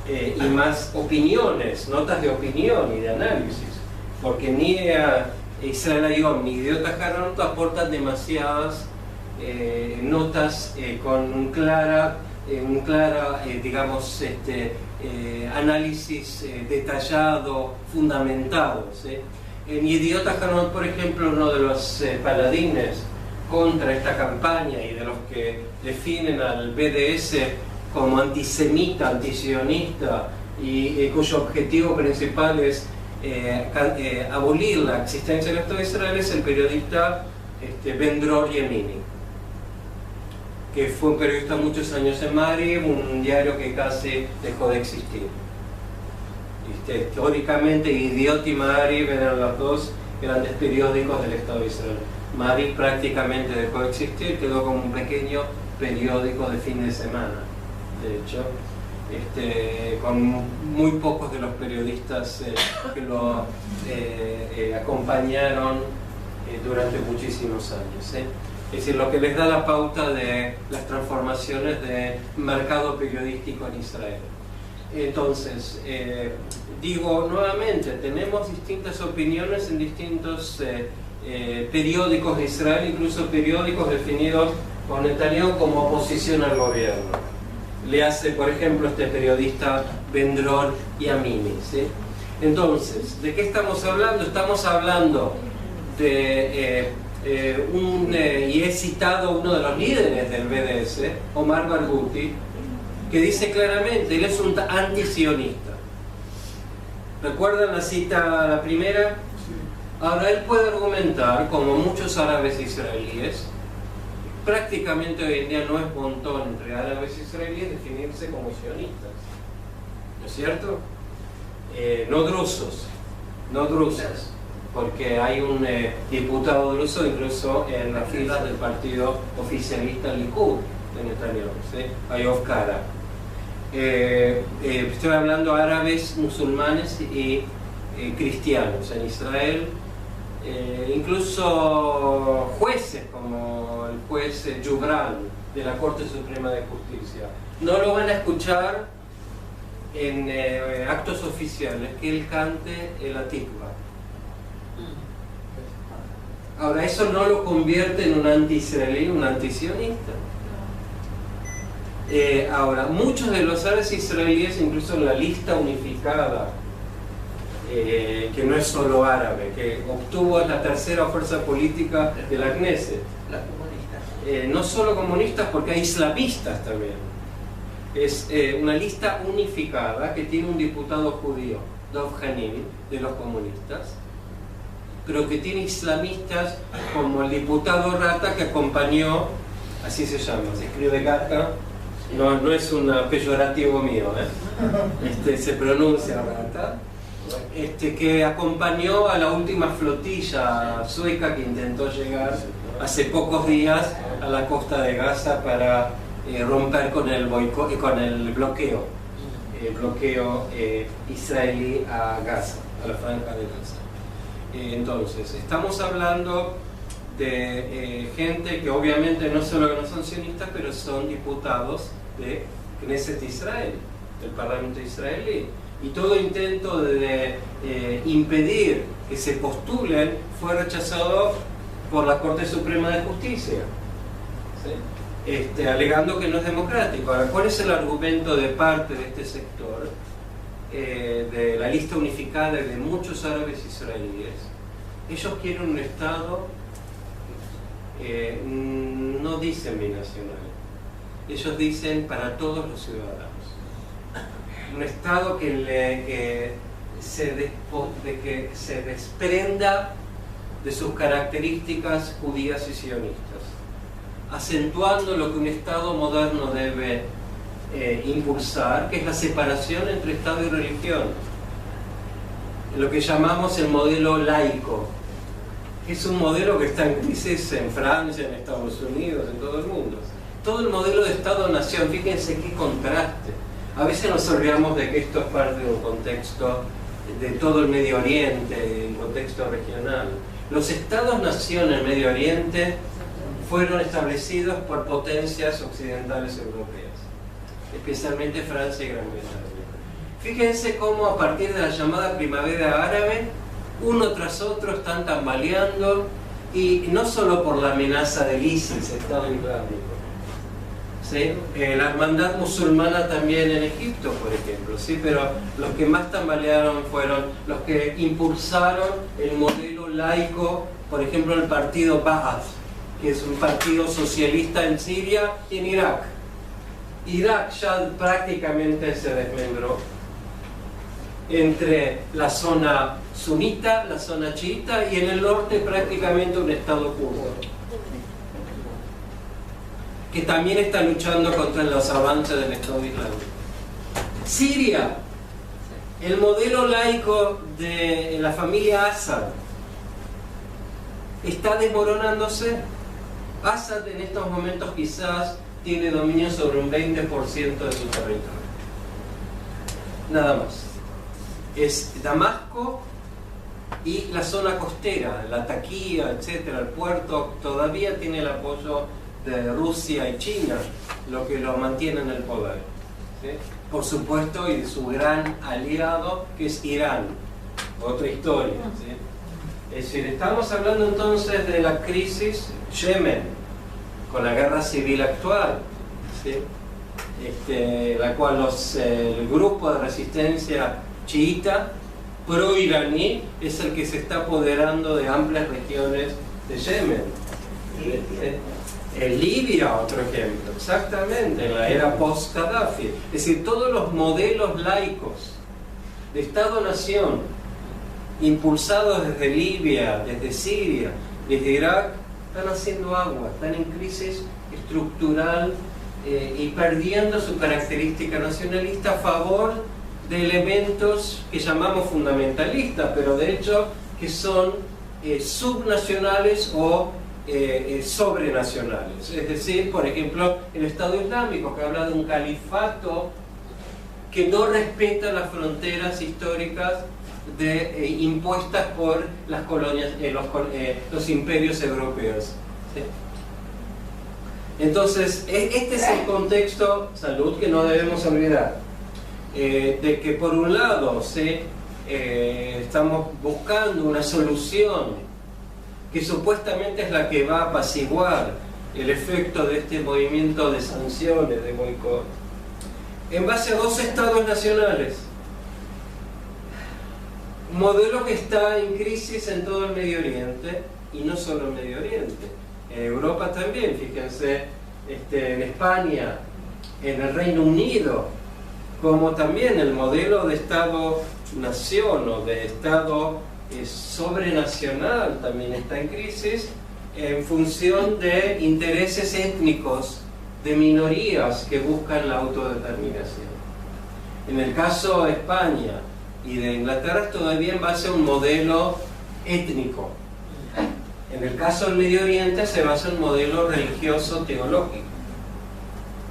y más opiniones, notas de opinión y de análisis, porque ni Israel Hayom ni Idiota Haronot aportan demasiadas notas con un clara, digamos, análisis detallado, fundamentado, ¿sí? En Idiota Haronot, por ejemplo, uno de los paladines contra esta campaña y de los que definen al BDS como antisemita, antisionista, y cuyo objetivo principal es abolir la existencia del Estado de Israel, es el periodista Ben-Dror Yemini, que fue un periodista muchos años en Maariv, un diario que casi dejó de existir. Teóricamente, Idiot y Maariv eran los dos grandes periódicos del Estado de Israel. Maariv prácticamente dejó de existir, quedó como un pequeño periódico de fin de semana, de hecho, con muy pocos de los periodistas que lo acompañaron durante muchísimos años. Es decir, lo que les da la pauta de las transformaciones de mercado periodístico en Israel. Entonces, digo nuevamente, tenemos distintas opiniones en distintos periódicos de Israel, incluso periódicos definidos por Netanyahu como oposición al gobierno. Le hace, por ejemplo, este periodista Ben-Dror Yemini, ¿sí? Entonces, ¿de qué estamos hablando? Estamos hablando de y he citado uno de los líderes del BDS, Omar Barghouti, que dice claramente, él es un antisionista. ¿Recuerdan la cita, la primera? Ahora él puede argumentar, como muchos árabes israelíes, prácticamente hoy en día no es montón entre árabes e israelíes definirse como sionistas, ¿no es cierto? No drusos, porque hay un diputado druso incluso en las filas del partido oficialista Likud de Netanyahu, ¿sí? Ayov Kara. Estoy hablando árabes, musulmanes y cristianos en Israel, incluso jueces como el juez Jubran de la Corte Suprema de Justicia. No lo van a escuchar en actos oficiales que él cante el Atikva. Ahora, eso no lo convierte en un anti-israelí, un antisionista. Ahora, muchos de los árabes israelíes, incluso en la lista unificada, que no es solo árabe, que obtuvo la tercera fuerza política de la Knesset. Los comunistas. No solo comunistas, porque hay islamistas también. Es una lista unificada que tiene un diputado judío, Dov Hanin, de los comunistas, pero que tiene islamistas como el diputado Rata, que acompañó, así se llama, se escribe Gata, no es un peyorativo mío, se pronuncia Rata, que acompañó a la última flotilla sueca que intentó llegar hace pocos días a la costa de Gaza para romper con el bloqueo israelí a Gaza, a la franja de Gaza. Entonces, estamos hablando de gente que obviamente no solo que no son sionistas, pero son diputados de Knesset Israel, del Parlamento israelí. Y todo intento de impedir que se postulen fue rechazado por la Corte Suprema de Justicia, ¿sí? Alegando que no es democrático. Ahora, ¿cuál es el argumento de parte de este sector, de la lista unificada de muchos árabes israelíes? Ellos quieren un Estado, no dicen binacional, ellos dicen para todos los ciudadanos. Un Estado que se desprenda de sus características judías y sionistas, acentuando lo que un Estado moderno debe impulsar, que es la separación entre Estado y religión, lo que llamamos el modelo laico, que es un modelo que está en crisis en Francia, en Estados Unidos, en todo el mundo. Todo el modelo de Estado-nación, fíjense qué contraste. A veces nos olvidamos de que esto es parte de un contexto de todo el Medio Oriente, un contexto regional. Los Estados-nación en el Medio Oriente fueron establecidos por potencias occidentales europeas, especialmente Francia y Gran Bretaña. Fíjense cómo a partir de la llamada primavera árabe, uno tras otro están tambaleando, y no solo por la amenaza del ISIS, Estado Islámico, ¿sí? La hermandad musulmana también en Egipto, por ejemplo, ¿sí? Pero los que más tambalearon fueron los que impulsaron el modelo laico, por ejemplo el partido Ba'ath, que es un partido socialista en Siria y en Irak. Irak ya prácticamente se desmembró entre la zona sunita, la zona chiita, y en el norte prácticamente un estado kurdo, que también está luchando contra los avances del Estado Islámico. Siria, el modelo laico de la familia Assad está desmoronándose. Assad en estos momentos quizás tiene dominio sobre un 20% de su territorio. Nada más. Es Damasco y la zona costera, la Taquía, etcétera, el puerto, todavía tiene el apoyo de Rusia y China, lo que lo mantiene en el poder, ¿sí? Por supuesto, y de su gran aliado, que es Irán, otra historia, ¿sí? Es decir, estamos hablando entonces de la crisis Yemen, con la guerra civil actual, ¿sí? La cual el grupo de resistencia chiita pro-iraní es el que se está apoderando de amplias regiones de Yemen. En Libia, otro ejemplo, exactamente, en la era post-Gaddafi. Es decir, todos los modelos laicos de Estado-Nación, impulsados desde Libia, desde Siria, desde Irak, están haciendo agua, están en crisis estructural y perdiendo su característica nacionalista a favor de elementos que llamamos fundamentalistas, pero de hecho que son subnacionales o sobrenacionales. Es decir, por ejemplo, el Estado Islámico, que habla de un califato que no respeta las fronteras históricas impuestas por las colonias, los imperios europeos. ¿Sí? Entonces, este es el contexto, salud, que no debemos olvidar, de que por un lado estamos buscando una solución que supuestamente es la que va a apaciguar el efecto de este movimiento de sanciones, de boicot, en base a dos estados nacionales. Un modelo que está en crisis en todo el Medio Oriente, y no solo en Medio Oriente, en Europa también, fíjense, en España, en el Reino Unido, como también el modelo de Estado-nación o de Estado sobrenacional también está en crisis en función de intereses étnicos de minorías que buscan la autodeterminación. En el caso de España y de Inglaterra es todavía en base a un modelo étnico. En el caso del Medio Oriente se basa en un modelo religioso-teológico,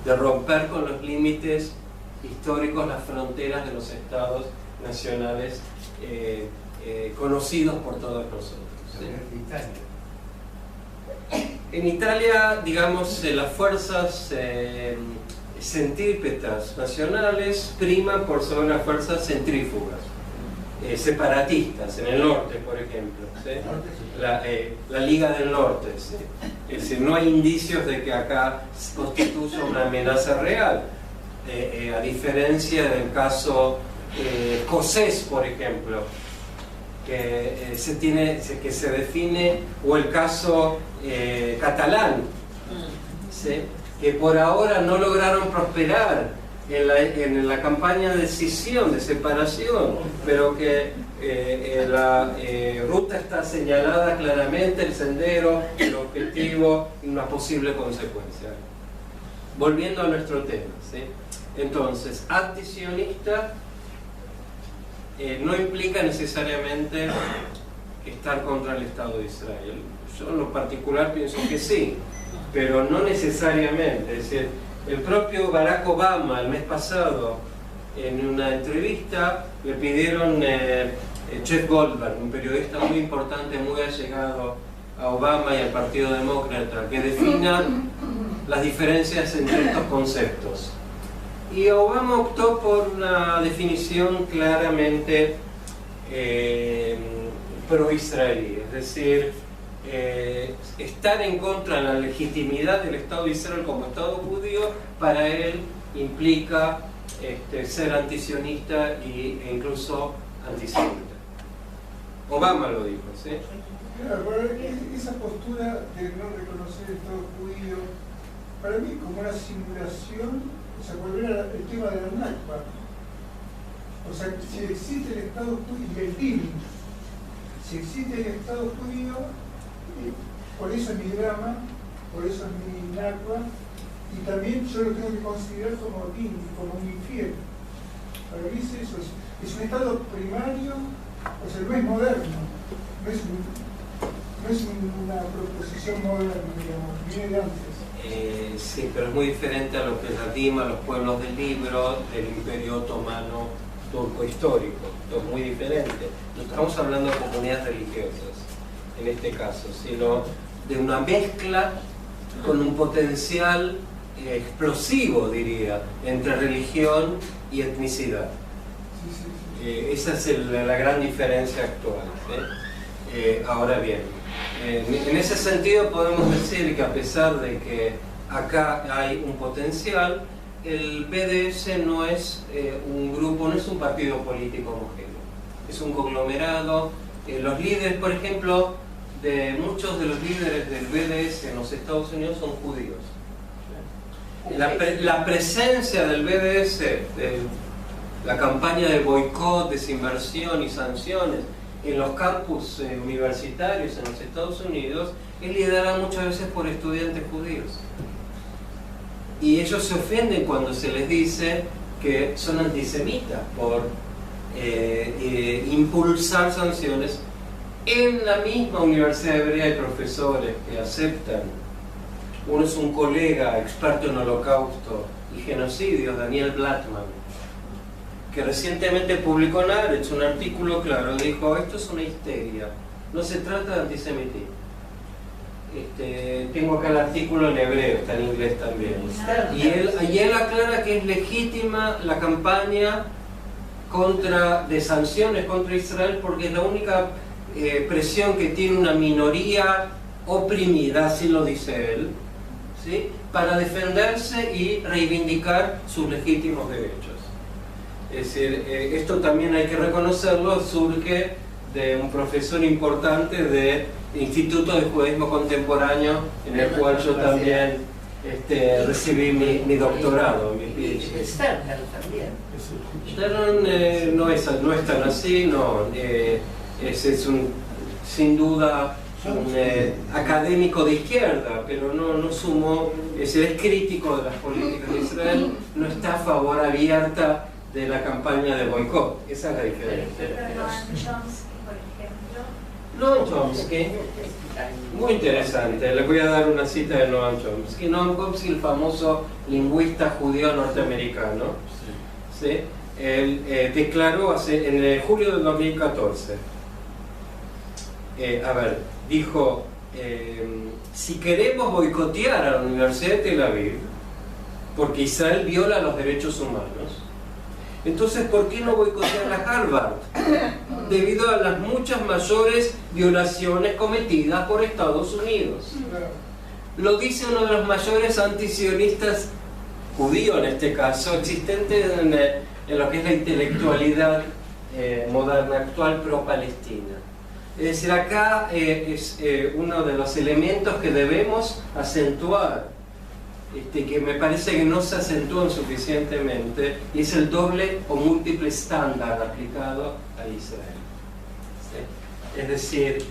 de romper con los límites históricos, las fronteras de los estados nacionales conocidos por todos nosotros. ¿Sí? En Italia, digamos, las fuerzas centrípetas nacionales priman por sobre las fuerzas centrífugas, separatistas, en el norte, por ejemplo, ¿sí? La Liga del Norte, ¿sí? Es decir, no hay indicios de que acá constituya una amenaza real, a diferencia del caso escocés, por ejemplo, que se define, o el caso catalán, ¿sí? Que por ahora no lograron prosperar en la campaña de escisión, de separación, pero que la ruta está señalada claramente, el sendero, el objetivo y una posible consecuencia. Volviendo a nuestro tema, ¿sí? Entonces, antisionista no implica necesariamente estar contra el Estado de Israel. Yo en lo particular pienso que sí, pero no necesariamente. Es decir, el propio Barack Obama el mes pasado, en una entrevista, le pidieron Jeff Goldberg, un periodista muy importante, muy allegado a Obama y al Partido Demócrata, que defina las diferencias entre estos conceptos. Y Obama optó por una definición claramente pro-israelí, es decir, estar en contra de la legitimidad del Estado de Israel como Estado judío, para él implica ser antisionista e incluso antisemita. Obama lo dijo, ¿sí? Claro, esa postura de no reconocer el Estado judío, para mí como una simulación, o sea, volver al tema de la Nakba. O sea, si existe el Estado judío y el DIN, si existe el Estado judío, por eso es mi drama, por eso es mi Nakba, y también yo lo tengo que considerar como DIN, como un infierno. Para mí es eso, es un Estado primario, o sea, no es moderno, no es una proposición moderna, digamos, viene de antes. Sí, pero es muy diferente a lo que es la Dima, los pueblos del libro, del Imperio Otomano turco histórico. Esto es muy diferente. No estamos hablando de comunidades religiosas en este caso, sino de una mezcla con un potencial explosivo, diría, entre religión y etnicidad. Esa es la gran diferencia actual, ¿sí? Ahora bien, en ese sentido podemos decir que a pesar de que acá hay un potencial, el BDS no es un grupo, no es un partido político homogéneo, es un conglomerado. Los líderes, por ejemplo, muchos de los líderes del BDS en los Estados Unidos son judíos. La presencia del BDS, la campaña de boicot, desinversión y sanciones en los campus universitarios en los Estados Unidos es liderada muchas veces por estudiantes judíos. Y ellos se ofenden cuando se les dice que son antisemitas por impulsar sanciones. En la misma Universidad Hebrea hay profesores que aceptan. Uno es un colega experto en holocausto y genocidio, Daniel Blattman, que recientemente publicó en Haaretz un artículo claro, dijo, esto es una histeria, no se trata de antisemitismo. Tengo acá el artículo en hebreo, está en inglés también. Y él aclara que es legítima la campaña de sanciones contra Israel porque es la única presión que tiene una minoría oprimida, así lo dice él, ¿sí?, para defenderse y reivindicar sus legítimos derechos. Es decir, esto también hay que reconocerlo, surge de un profesor importante del Instituto de Judaísmo Contemporáneo, en el cual yo también recibí mi doctorado, mi PhD. Stern también. Stern no es tan así, no. Es sin duda un académico de izquierda, pero no sumó, es crítico de las políticas de Israel, no está a favor abierta de la campaña de boicot. Esa es la diferencia. Noam Chomsky, muy interesante, les voy a dar una cita de Noam Chomsky. Noam Chomsky, el famoso lingüista judío norteamericano, ¿sí? Él declaró en julio del 2014, dijo, si queremos boicotear a la Universidad de Tel Aviv, porque Israel viola los derechos humanos, entonces ¿por qué no boicotear a Harvard? Debido a las muchas mayores violaciones cometidas por Estados Unidos. Lo dice uno de los mayores antisionistas judíos, en este caso, existentes en lo que es la intelectualidad moderna actual pro-palestina. Es decir, acá es uno de los elementos que debemos acentuar, que me parece que no se acentúan suficientemente, y es el doble o múltiple estándar aplicado a Israel. ¿Sí? Es decir,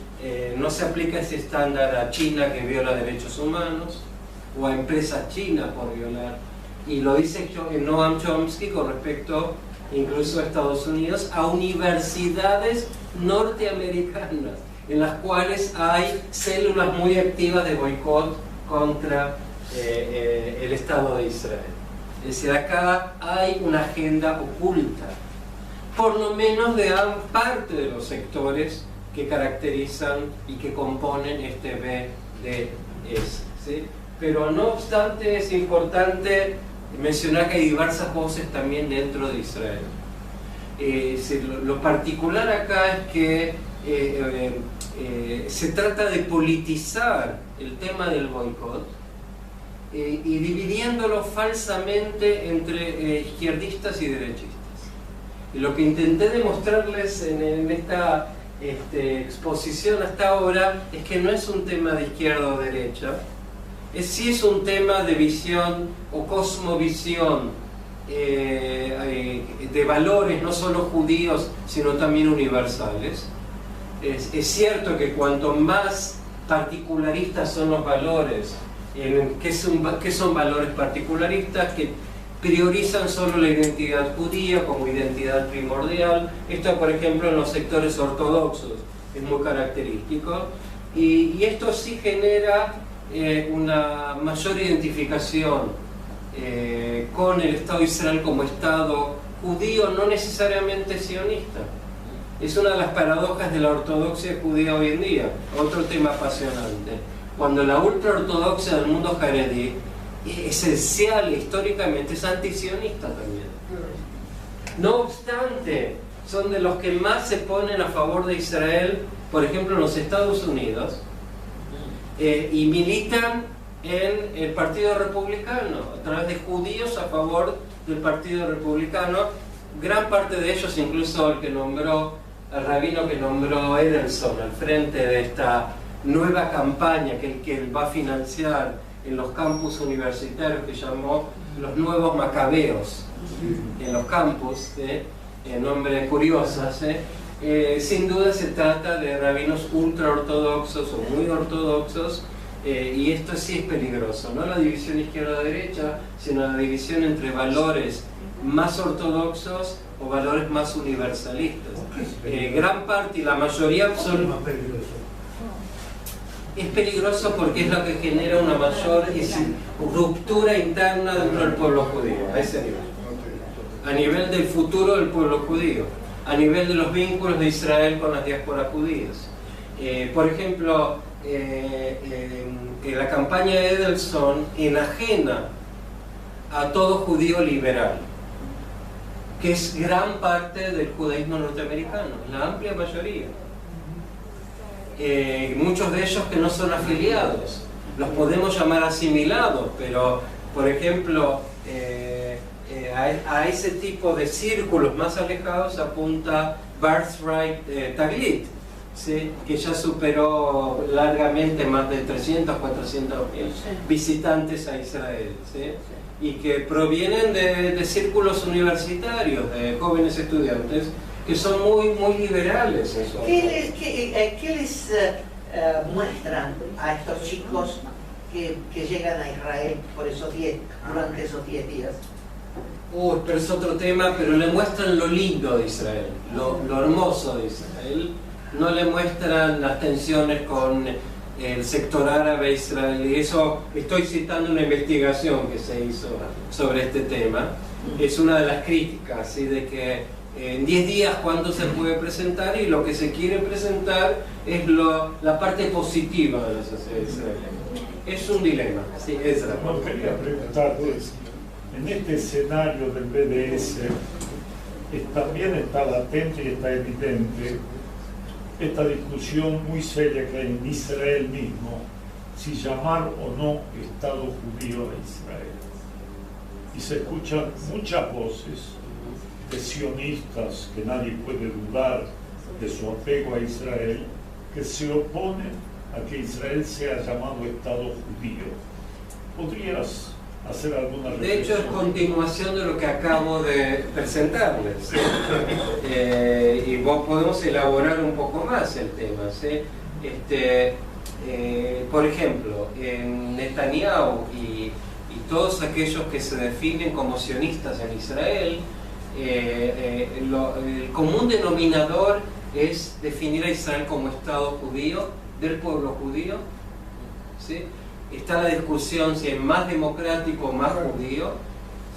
no se aplica ese estándar a China que viola derechos humanos, o a empresas chinas por violar, y lo dice Noam Chomsky con respecto incluso a Estados Unidos, a universidades norteamericanas, en las cuales hay células muy activas de boicot contra el Estado de Israel. Es decir, acá hay una agenda oculta, por lo menos de parte de los sectores que caracterizan y que componen este BDS, ¿sí? Pero no obstante es importante mencionar que hay diversas voces también dentro de Israel. Lo particular acá es que se trata de politizar el tema del boicot y dividiéndolo falsamente entre izquierdistas y derechistas. Y lo que intenté demostrarles en esta exposición hasta ahora es que no es un tema de izquierda o derecha, sí es un tema de visión o cosmovisión de valores no solo judíos sino también universales. Es cierto que cuanto más particularistas son los valores, ¿qué son valores particularistas? Que priorizan solo la identidad judía como identidad primordial. Esto, por ejemplo, en los sectores ortodoxos es muy característico, y esto sí genera una mayor identificación con el Estado de Israel como Estado judío, no necesariamente sionista. Es una de las paradojas de la ortodoxia judía hoy en día. Otro tema apasionante. Cuando la ultraortodoxia del mundo jaredí, esencial históricamente, es antisionista también. No obstante, son de los que más se ponen a favor de Israel, por ejemplo en los Estados Unidos, y militan en el Partido Republicano, a través de judíos a favor del Partido Republicano. Gran parte de ellos, incluso el rabino que nombró Edelson al frente de esta nueva campaña que él va a financiar en los campus universitarios, que llamó los nuevos macabeos, en los campus, nombres curiosos, sin duda se trata de rabinos ultra ortodoxos o muy ortodoxos, y esto sí es peligroso, no la división izquierda-derecha, sino la división entre valores más ortodoxos o valores más universalistas. Gran parte y la mayoría absoluta es peligroso porque es lo que genera una mayor ruptura interna dentro del pueblo judío, a ese nivel. A nivel del futuro del pueblo judío, a nivel de los vínculos de Israel con las diásporas judías. Por ejemplo, la campaña de Edelson enajena a todo judío liberal, que es gran parte del judaísmo norteamericano, la amplia mayoría. Muchos de ellos que no son afiliados, los podemos llamar asimilados, pero por ejemplo a ese tipo de círculos más alejados apunta Birthright Taglit, ¿sí? Que ya superó largamente más de 300, 400 mil visitantes a Israel, ¿sí? Y que provienen de círculos universitarios, de jóvenes estudiantes que son muy liberales. ¿Qué les muestran a estos chicos que llegan a Israel por durante esos 10 días? Pero es otro tema, pero le muestran lo lindo de Israel, lo hermoso de Israel. No le muestran las tensiones con el sector árabe israelí. Eso, estoy citando una investigación que se hizo sobre este tema. Es una de las críticas, ¿sí? De que en 10 días cuánto se puede presentar, y lo que se quiere presentar es la parte positiva de la sociedad israelí. Es un dilema, ¿sí? Quería preguntarte, en este escenario del BDS también está latente y está evidente esta discusión muy seria que hay en Israel mismo, si llamar o no Estado judío a Israel. Y se escuchan muchas voces de sionistas, que nadie puede dudar de su apego a Israel, que se oponen a que Israel sea llamado Estado judío. ¿Podrías hacer alguna reflexión? De hecho, es continuación de lo que acabo de presentarles. Y vos podemos elaborar un poco más el tema, ¿sí? Por ejemplo, en Netanyahu y todos aquellos que se definen como sionistas en Israel, el común denominador es definir a Israel como Estado judío, del pueblo judío, ¿sí? Está la discusión si es más democrático o más judío,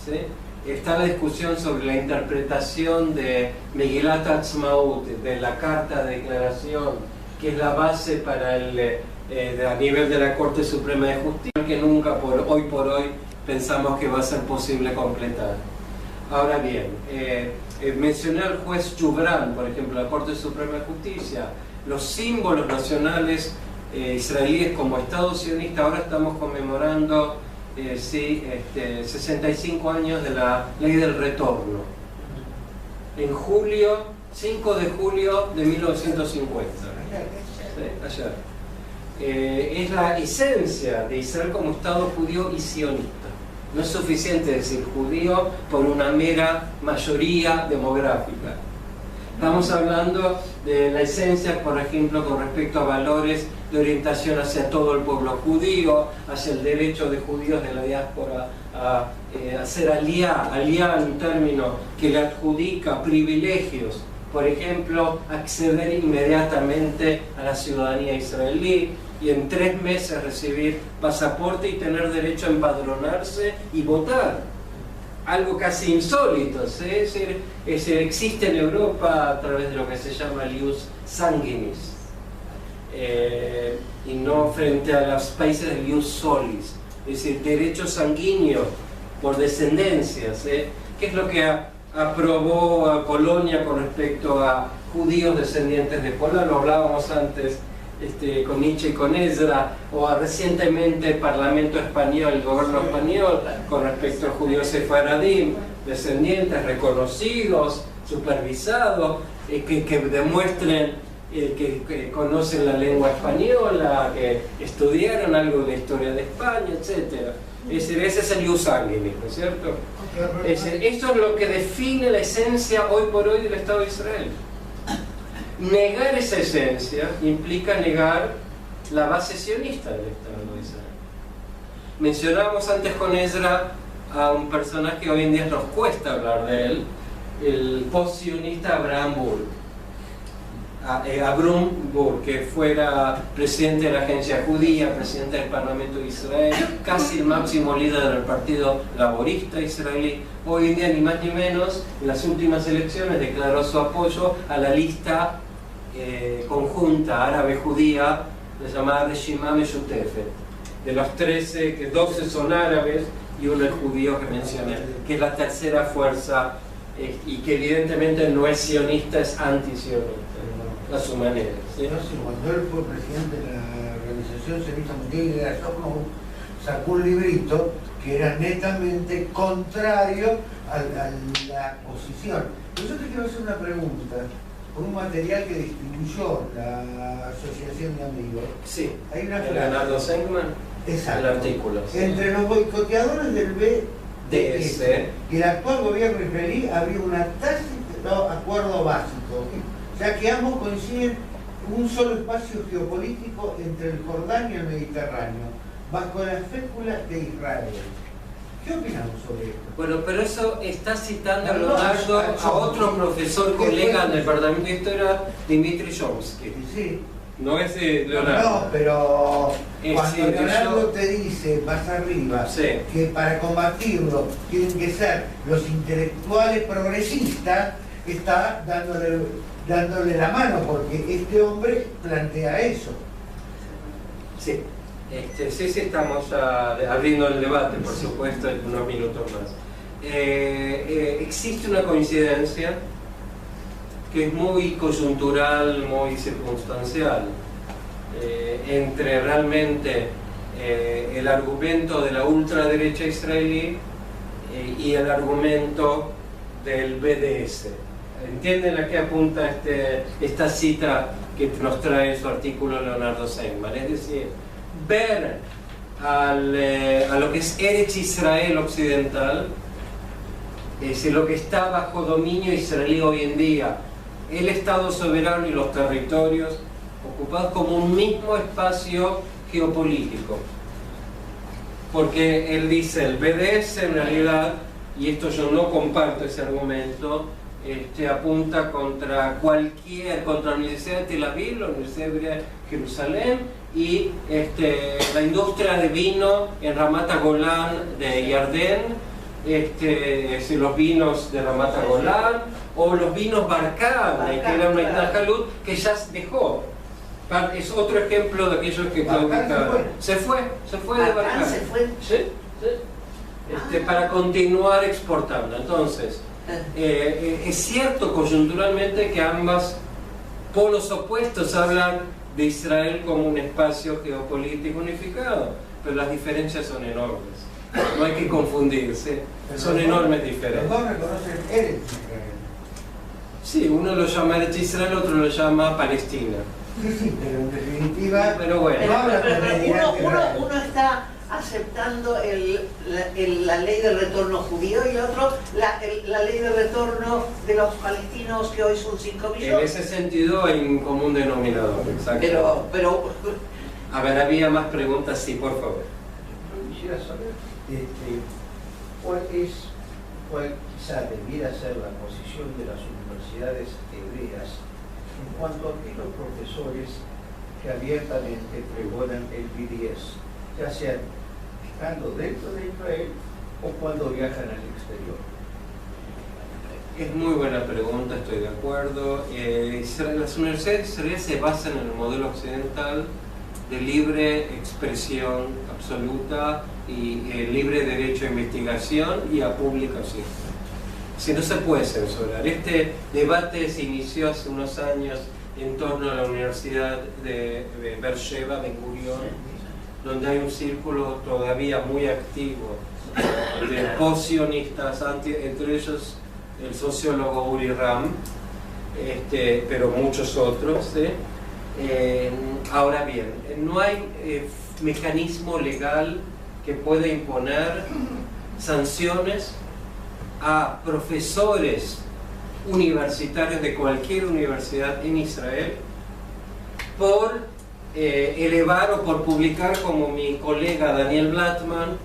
¿sí? Está la discusión sobre la interpretación de Megillat Ha'atzmaut, de la Carta de Declaración, que es la base para a nivel de la Corte Suprema de Justicia, que nunca hoy por hoy pensamos que va a ser posible completar. Ahora bien, mencioné al juez Jubran, por ejemplo, la Corte Suprema de Justicia, los símbolos nacionales israelíes como Estado sionista. Ahora estamos conmemorando 65 años de la Ley del Retorno. En julio, 5 de julio de 1950. ¿Sí? Ayer. Es la esencia de Israel como Estado judío y sionista. No es suficiente decir judío por una mera mayoría demográfica. Estamos hablando de la esencia, por ejemplo, con respecto a valores de orientación hacia todo el pueblo judío, hacia el derecho de judíos de la diáspora a ser aliá en un término que le adjudica privilegios, por ejemplo, acceder inmediatamente a la ciudadanía israelí y en 3 meses recibir pasaporte y tener derecho a empadronarse y votar. Algo casi insólito, ¿sí? Existe en Europa a través de lo que se llama el ius sanguinis, y no frente a los países del ius solis, es decir, derecho sanguíneo por descendencia, ¿sí? ¿Qué es lo que aprobó a Polonia con respecto a judíos descendientes de Polonia? Lo hablábamos antes con Nietzsche y con Ezra, o recientemente el Parlamento español, el gobierno español, con respecto a judíos sefaradim, descendientes reconocidos, supervisados, que demuestren que conocen la lengua española, que estudiaron algo de historia de España, etc. Es decir, ese es el ius sanguinis, ¿no es cierto? Es decir, esto es lo que define la esencia hoy por hoy del Estado de Israel. Negar esa esencia implica negar la base sionista del Estado de Israel. Mencionábamos antes con Ezra a un personaje que hoy en día nos cuesta hablar de él, el post-sionista Abraham Burg. Abraham Burg, que fuera presidente de la agencia judía, presidente del Parlamento de Israel, casi el máximo líder del Partido Laborista israelí. Hoy en día, ni más ni menos, en las últimas elecciones declaró su apoyo a la lista conjunta árabe-judía, llamada Reshima Meshutefet. De los 13, que 12 son árabes y uno es judío que mencioné, que es la tercera fuerza y que evidentemente no es sionista, es antisionista a su manera. ¿Sí? No sé, cuando él fue presidente de la Organización Sionista Mundial, sacó un librito que era netamente contrario a la posición. Pero yo te quiero hacer una pregunta, por un material que distribuyó la Asociación de Amigos. Sí, Hay una frase. Leonardo Senkman, Exacto. el artículo. Sí. Entre los boicoteadores del BDS y el actual gobierno israelí había un tácito acuerdo básico, ya que ambos coinciden en un solo espacio geopolítico entre el Jordán y el Mediterráneo, bajo la fécula de Israel. ¿Qué opinamos sobre esto? Bueno, pero eso está citando a Leonardo a otro profesor colega del Departamento de Historia, Dimitri Chomsky. Sí. No es de Leonardo. No, pero cuando sí, Leonardo yo... te dice más arriba Sí. que para combatirlo tienen que ser los intelectuales progresistas, está dándole la mano, porque este hombre plantea eso. Sí. Sí, estamos abriendo el debate, por supuesto, en unos minutos más. Existe una coincidencia que es muy coyuntural, muy circunstancial, entre realmente el argumento de la ultraderecha israelí y el argumento del BDS. ¿Entienden a qué apunta esta cita que nos trae en su artículo Leonardo Senkman? Es decir, ver a lo que es Eretz Israel occidental, es decir, lo que está bajo dominio israelí hoy en día, el Estado soberano y los territorios ocupados como un mismo espacio geopolítico. Porque él dice, el BDS en realidad, y esto yo no comparto ese argumento, apunta contra la Universidad de Tel Aviv, la Universidad Hebrea de Jerusalén y la industria de vino en Ramat HaGolan de Yardén, los vinos de Ramat HaGolan o los vinos Barkan, que era una Itnajalut que ya dejó. Es otro ejemplo de aquellos que claudicaron. Se fue de Barkan. ¿Se fue? Sí. Para continuar exportando. Entonces, es cierto coyunturalmente que ambos polos opuestos hablan de Israel como un espacio geopolítico unificado, pero las diferencias son enormes. No hay que confundirse, son enormes diferencias. Los dos reconocen Eretz Israel. Sí, uno lo llama Eretz Israel, otro lo llama Palestina. Sí, pero en definitiva... Pero bueno. Uno está aceptando la ley del retorno judío y el otro la ley de retorno de los palestinos, que hoy son 5 millones. En ese sentido hay un común denominador, exacto. Pero a ver, había más preguntas, sí, por favor. Yo quisiera saber cuál quizá debiera ser la posición de las universidades hebreas en cuanto a aquellos profesores que abiertamente pregonan el BDS, ya sea estando dentro de Israel o cuando viajan al exterior. Es muy buena pregunta, estoy de acuerdo. Las universidades israelíes se basan en el modelo occidental de libre expresión absoluta y libre derecho a investigación y a publicación. Si no se puede censurar. Este debate se inició hace unos años en torno a la Universidad de Beersheba, Ben Gurion, donde hay un círculo todavía muy activo de post-sionistas, entre ellos el sociólogo Uri Ram, pero muchos otros. Ahora bien, no hay mecanismo legal que puede imponer sanciones a profesores universitarios de cualquier universidad en Israel por elevar o por publicar, como mi colega Daniel Blattman,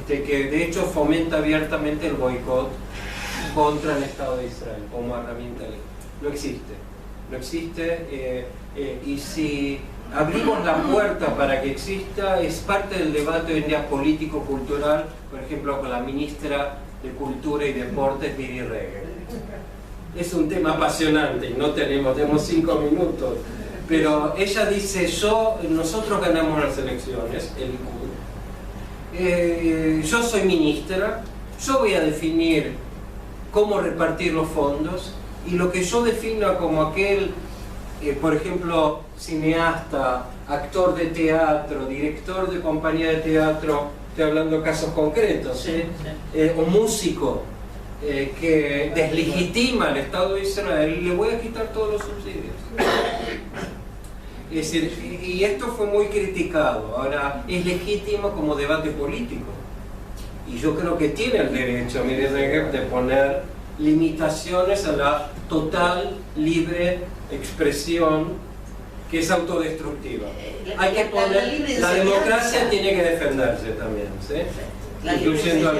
que de hecho fomenta abiertamente el boicot contra el Estado de Israel como herramienta legal. No existe, no existe, y si abrimos la puerta para que exista, es parte del debate hoy en día político-cultural, por ejemplo con la ministra de Cultura y Deportes, Miri Regev. Es un tema apasionante y no tenemos 5 minutos, pero ella dice, nosotros ganamos las elecciones, el Likud, yo soy ministra, yo voy a definir cómo repartir los fondos, y lo que yo defino como aquel, por ejemplo, cineasta, actor de teatro, director de compañía de teatro, estoy hablando de casos concretos, o músico que deslegitima al Estado de Israel, le voy a quitar todos los subsidios. Es decir, y esto fue muy criticado. Ahora, es legítimo como debate político, y yo creo que tiene el derecho Miri Regev de poner limitaciones a la total libre expresión, que es autodestructiva. Hay que poner, la democracia tiene que defenderse también, ¿sí? Incluyendo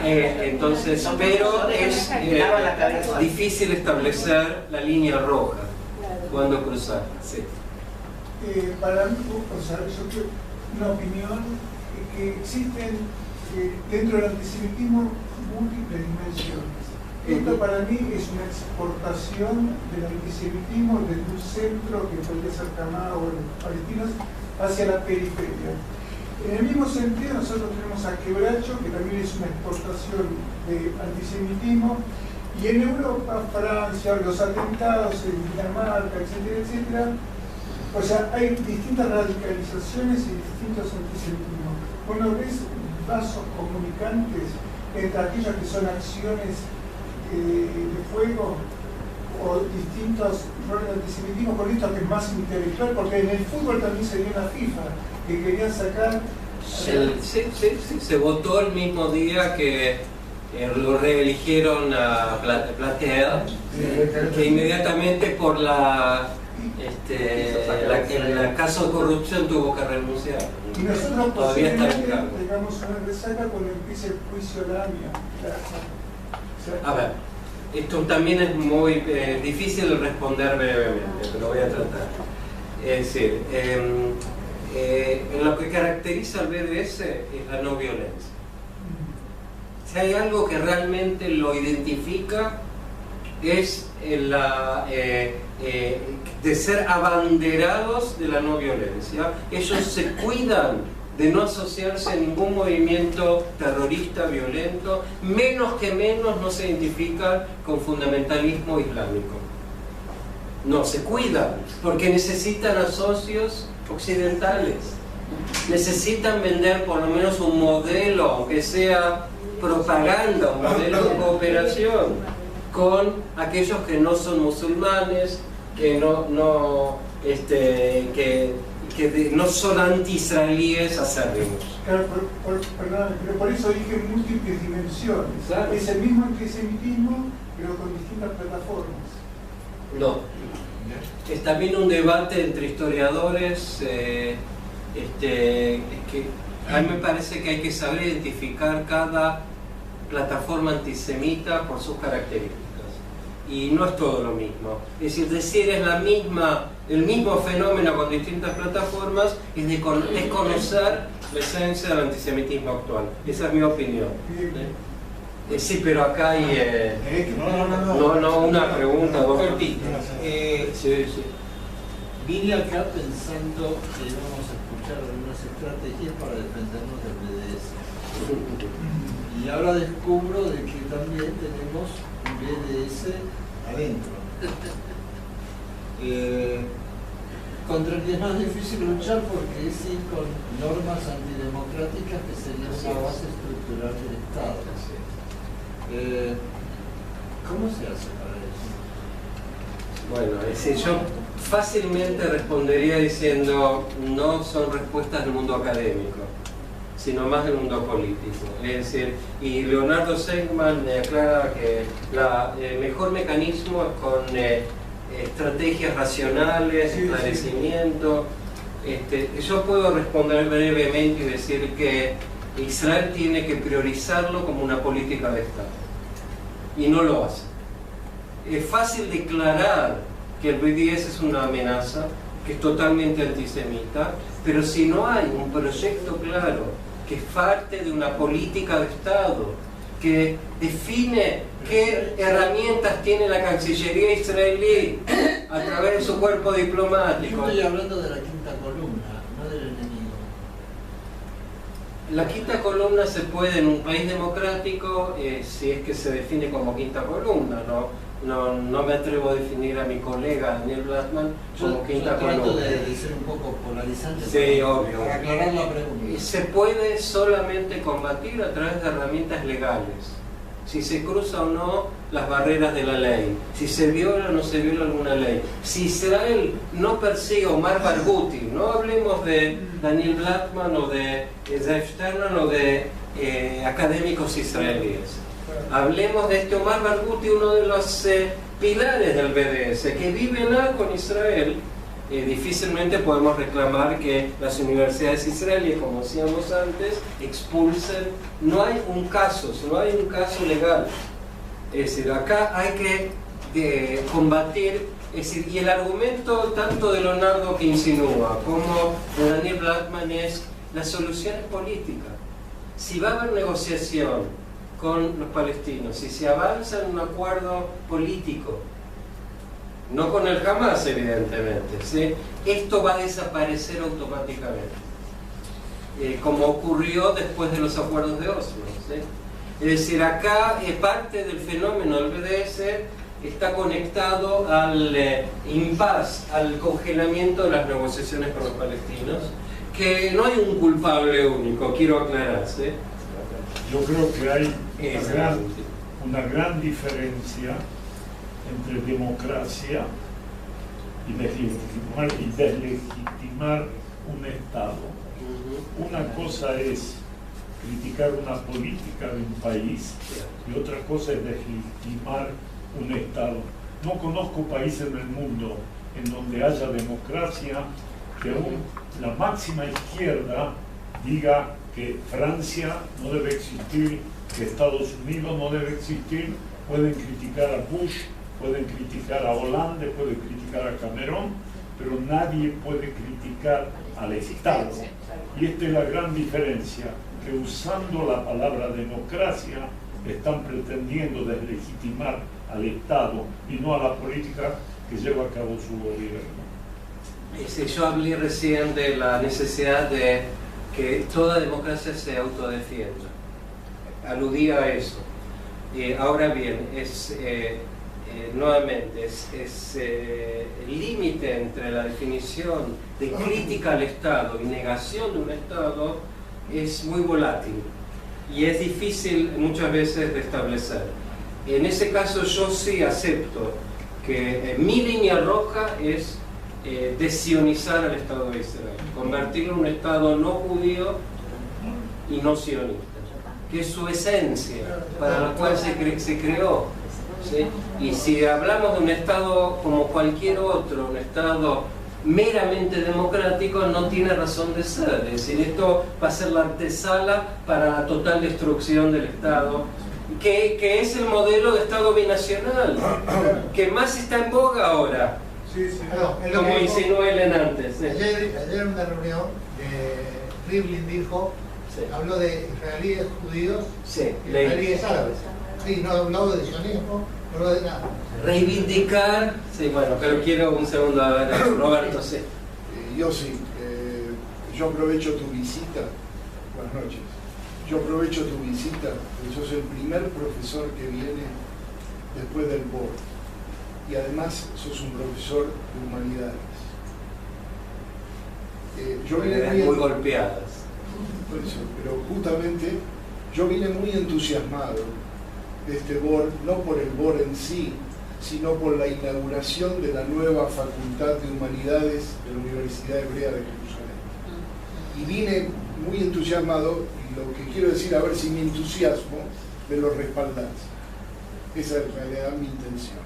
entonces, pero es difícil establecer la línea roja cuando cruzar. Sí. Para mí, o sea, yo creo, una opinión que existen dentro del antisemitismo múltiples dimensiones. Esto para mí es una exportación del antisemitismo desde un centro que podría ser Hamá o los palestinos hacia la periferia. En el mismo sentido, nosotros tenemos a Quebracho, que también es una exportación de antisemitismo, y en Europa, Francia, los atentados en Dinamarca, etcétera, etcétera. O sea, hay distintas radicalizaciones y distintos antisemitismos. Uno ves vasos comunicantes entre aquellas que son acciones de fuego o distintos roles de antisemitismo, con esto que es más intelectual, porque en el fútbol también se dio una FIFA que querían sacar. Se votó el mismo día que lo reeligieron a Platea, que inmediatamente por el caso de corrupción tuvo que renunciar. Y nosotros todavía está en cargo. Tengamos una resaca cuando empiece el juicio Lamia. A ver, esto también es muy difícil de responder brevemente, pero voy a tratar. Es decir, en lo que caracteriza al BDS es la no violencia. Si hay algo que realmente lo identifica, es de ser abanderados de la no violencia. Ellos se cuidan de no asociarse a ningún movimiento terrorista, violento, menos no se identifican con fundamentalismo islámico. No, se cuidan, porque necesitan a socios occidentales. Necesitan vender por lo menos un modelo, aunque sea propaganda, un modelo de cooperación con aquellos que no son musulmanes, que no son anti-israelíes acérrimos. Claro, perdón, pero por eso dije múltiples dimensiones. Claro. Es el mismo antisemitismo, pero con distintas plataformas. No. Es también un debate entre historiadores, que a mí me parece que hay que saber identificar cada plataforma antisemita por sus características. Y no es todo lo mismo. Es decir es el mismo fenómeno con distintas plataformas, es desconocer la esencia del antisemitismo actual. Esa es mi opinión. Sí, pero acá hay... una pregunta, dos cortitas. Sí. Vine acá pensando que íbamos a escuchar algunas estrategias para defendernos del BDS. Y ahora descubro de que también tenemos un BDS adentro. Contra el que es más difícil luchar porque es ir con normas antidemocráticas que serían la base estructural del Estado. ¿Cómo se hace para eso? Bueno, yo fácilmente respondería diciendo no son respuestas del mundo académico, sino más del mundo político. Es decir, y Leonardo Seligman me aclara que el mejor mecanismo es con estrategias racionales, esclarecimiento. Yo puedo responder brevemente y decir que Israel tiene que priorizarlo como una política de Estado, y no lo hace. Es fácil declarar que el BDS es una amenaza, que es totalmente antisemita, pero si no hay un proyecto claro que es parte de una política de Estado, que define qué herramientas tiene la Cancillería israelí a través de su cuerpo diplomático. Yo estoy hablando de la quinta columna, no del enemigo. La quinta columna se puede en un país democrático, si es que se define como quinta columna, no me atrevo a definir a mi colega Daniel Blattman como quinta columna. Trato de ser un poco polarizante. Sí, obvio. Para aclarar la pregunta. Y se puede solamente combatir a través de herramientas legales. Si se cruza o no las barreras de la ley, si se viola o no se viola alguna ley. Si Israel no persigue a Omar Barghouti, no hablemos de Daniel Blattman o de Zeev Stern o de académicos israelíes. Hablemos de este Omar Barghouti, uno de los pilares del BDS, que vive con Israel. Difícilmente podemos reclamar que las universidades israelíes, como decíamos antes, expulsen. No hay un caso legal. Es decir, acá hay que combatir. Es decir, y el argumento tanto de Leonardo que insinúa como de Daniel Blattman es la solución es política. Si va a haber negociación con los palestinos, si se avanza en un acuerdo político, no con el Hamas evidentemente, ¿sí? Esto va a desaparecer automáticamente, como ocurrió después de los acuerdos de Oslo, ¿sí? Es decir, acá parte del fenómeno del BDS está conectado al impasse, al congelamiento de las negociaciones con los palestinos, que no hay un culpable único, quiero aclararse. Yo creo que hay una gran diferencia entre democracia y deslegitimar un Estado. Una cosa es criticar una política de un país y otra cosa es deslegitimar un Estado. No conozco país en el mundo en donde haya democracia que la máxima izquierda diga que Francia no debe existir, que Estados Unidos no debe existir. Pueden criticar a Bush, pueden criticar a Hollande, pueden criticar a Cameron, pero nadie puede criticar al Estado. Y esta es la gran diferencia, que usando la palabra democracia están pretendiendo deslegitimar al Estado y no a la política que lleva a cabo su gobierno. Yo hablé recién de la necesidad de que toda democracia se autodefienda. Aludía a eso. Ahora bien, nuevamente, el límite entre la definición de crítica al Estado y negación de un Estado es muy volátil y es difícil muchas veces de establecer. En ese caso yo sí acepto que mi línea roja es desionizar al Estado de Israel, convertirlo en un Estado no judío y no sionista, que es su esencia para la cual se creó, ¿sí? Y si hablamos de un Estado como cualquier otro, un Estado meramente democrático, no tiene razón de ser. Es decir, esto va a ser la antesala para la total destrucción del Estado, que es el modelo de Estado binacional, que más está en boga ahora. Sí, sí. Como insinuó Helen antes. Ayer en una reunión, Rivlin dijo, habló de israelíes judíos y israelíes árabes. Sí, no habló de sionismo, no habló de nada. Reivindicar, sí, bueno, pero quiero un segundo, a ver, Roberto, sí. Yo aprovecho tu visita, buenas noches, yo aprovecho tu visita, porque sos el primer profesor que viene después del board. Y además sos un profesor de humanidades. Yo vine muy golpeadas. Por eso, pero justamente yo vine muy entusiasmado de este board, no por el board en sí, sino por la inauguración de la nueva Facultad de Humanidades de la Universidad Hebrea de Jerusalén. Y vine muy entusiasmado, y lo que quiero decir, a ver si mi entusiasmo me lo respaldás. Esa es en realidad mi intención.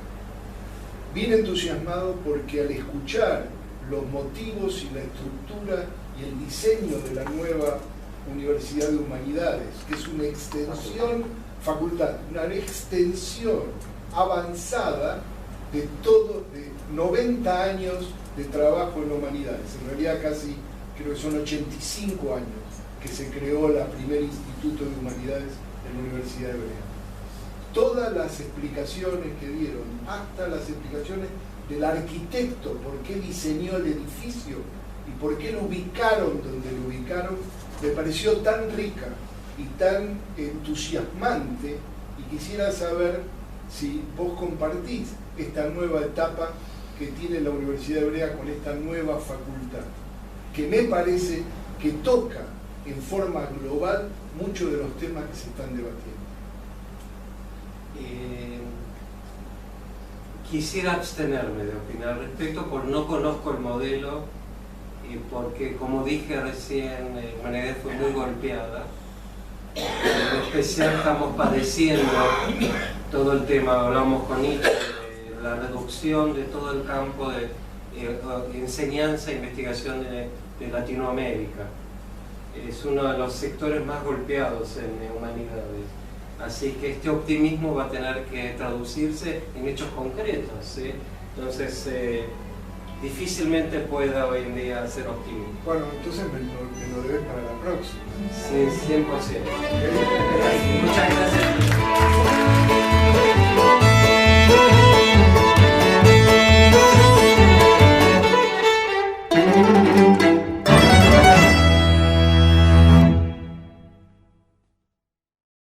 Bien entusiasmado porque al escuchar los motivos y la estructura y el diseño de la nueva Universidad de Humanidades, que es una extensión, facultad, una extensión avanzada de 90 años de trabajo en humanidades. En realidad casi, creo que son 85 años que se creó el primer Instituto de Humanidades en la Universidad Hebrea. Todas las explicaciones que dieron, hasta las explicaciones del arquitecto, por qué diseñó el edificio y por qué lo ubicaron donde lo ubicaron, me pareció tan rica y tan entusiasmante, y quisiera saber si vos compartís esta nueva etapa que tiene la Universidad Hebrea con esta nueva facultad, que me parece que toca en forma global muchos de los temas que se están debatiendo. Quisiera abstenerme de opinar al respecto porque no conozco el modelo y porque, como dije recién, Humanidades fue muy golpeada. En especial estamos padeciendo todo el tema, hablamos con Nietzsche, de la reducción de todo el campo de enseñanza e investigación de Latinoamérica. Es uno de los sectores más golpeados en Humanidades. Así que este optimismo va a tener que traducirse en hechos concretos, ¿sí? Entonces, difícilmente pueda hoy en día ser optimista. Bueno, entonces me lo debes para la próxima. Sí, 100%. Muchas gracias.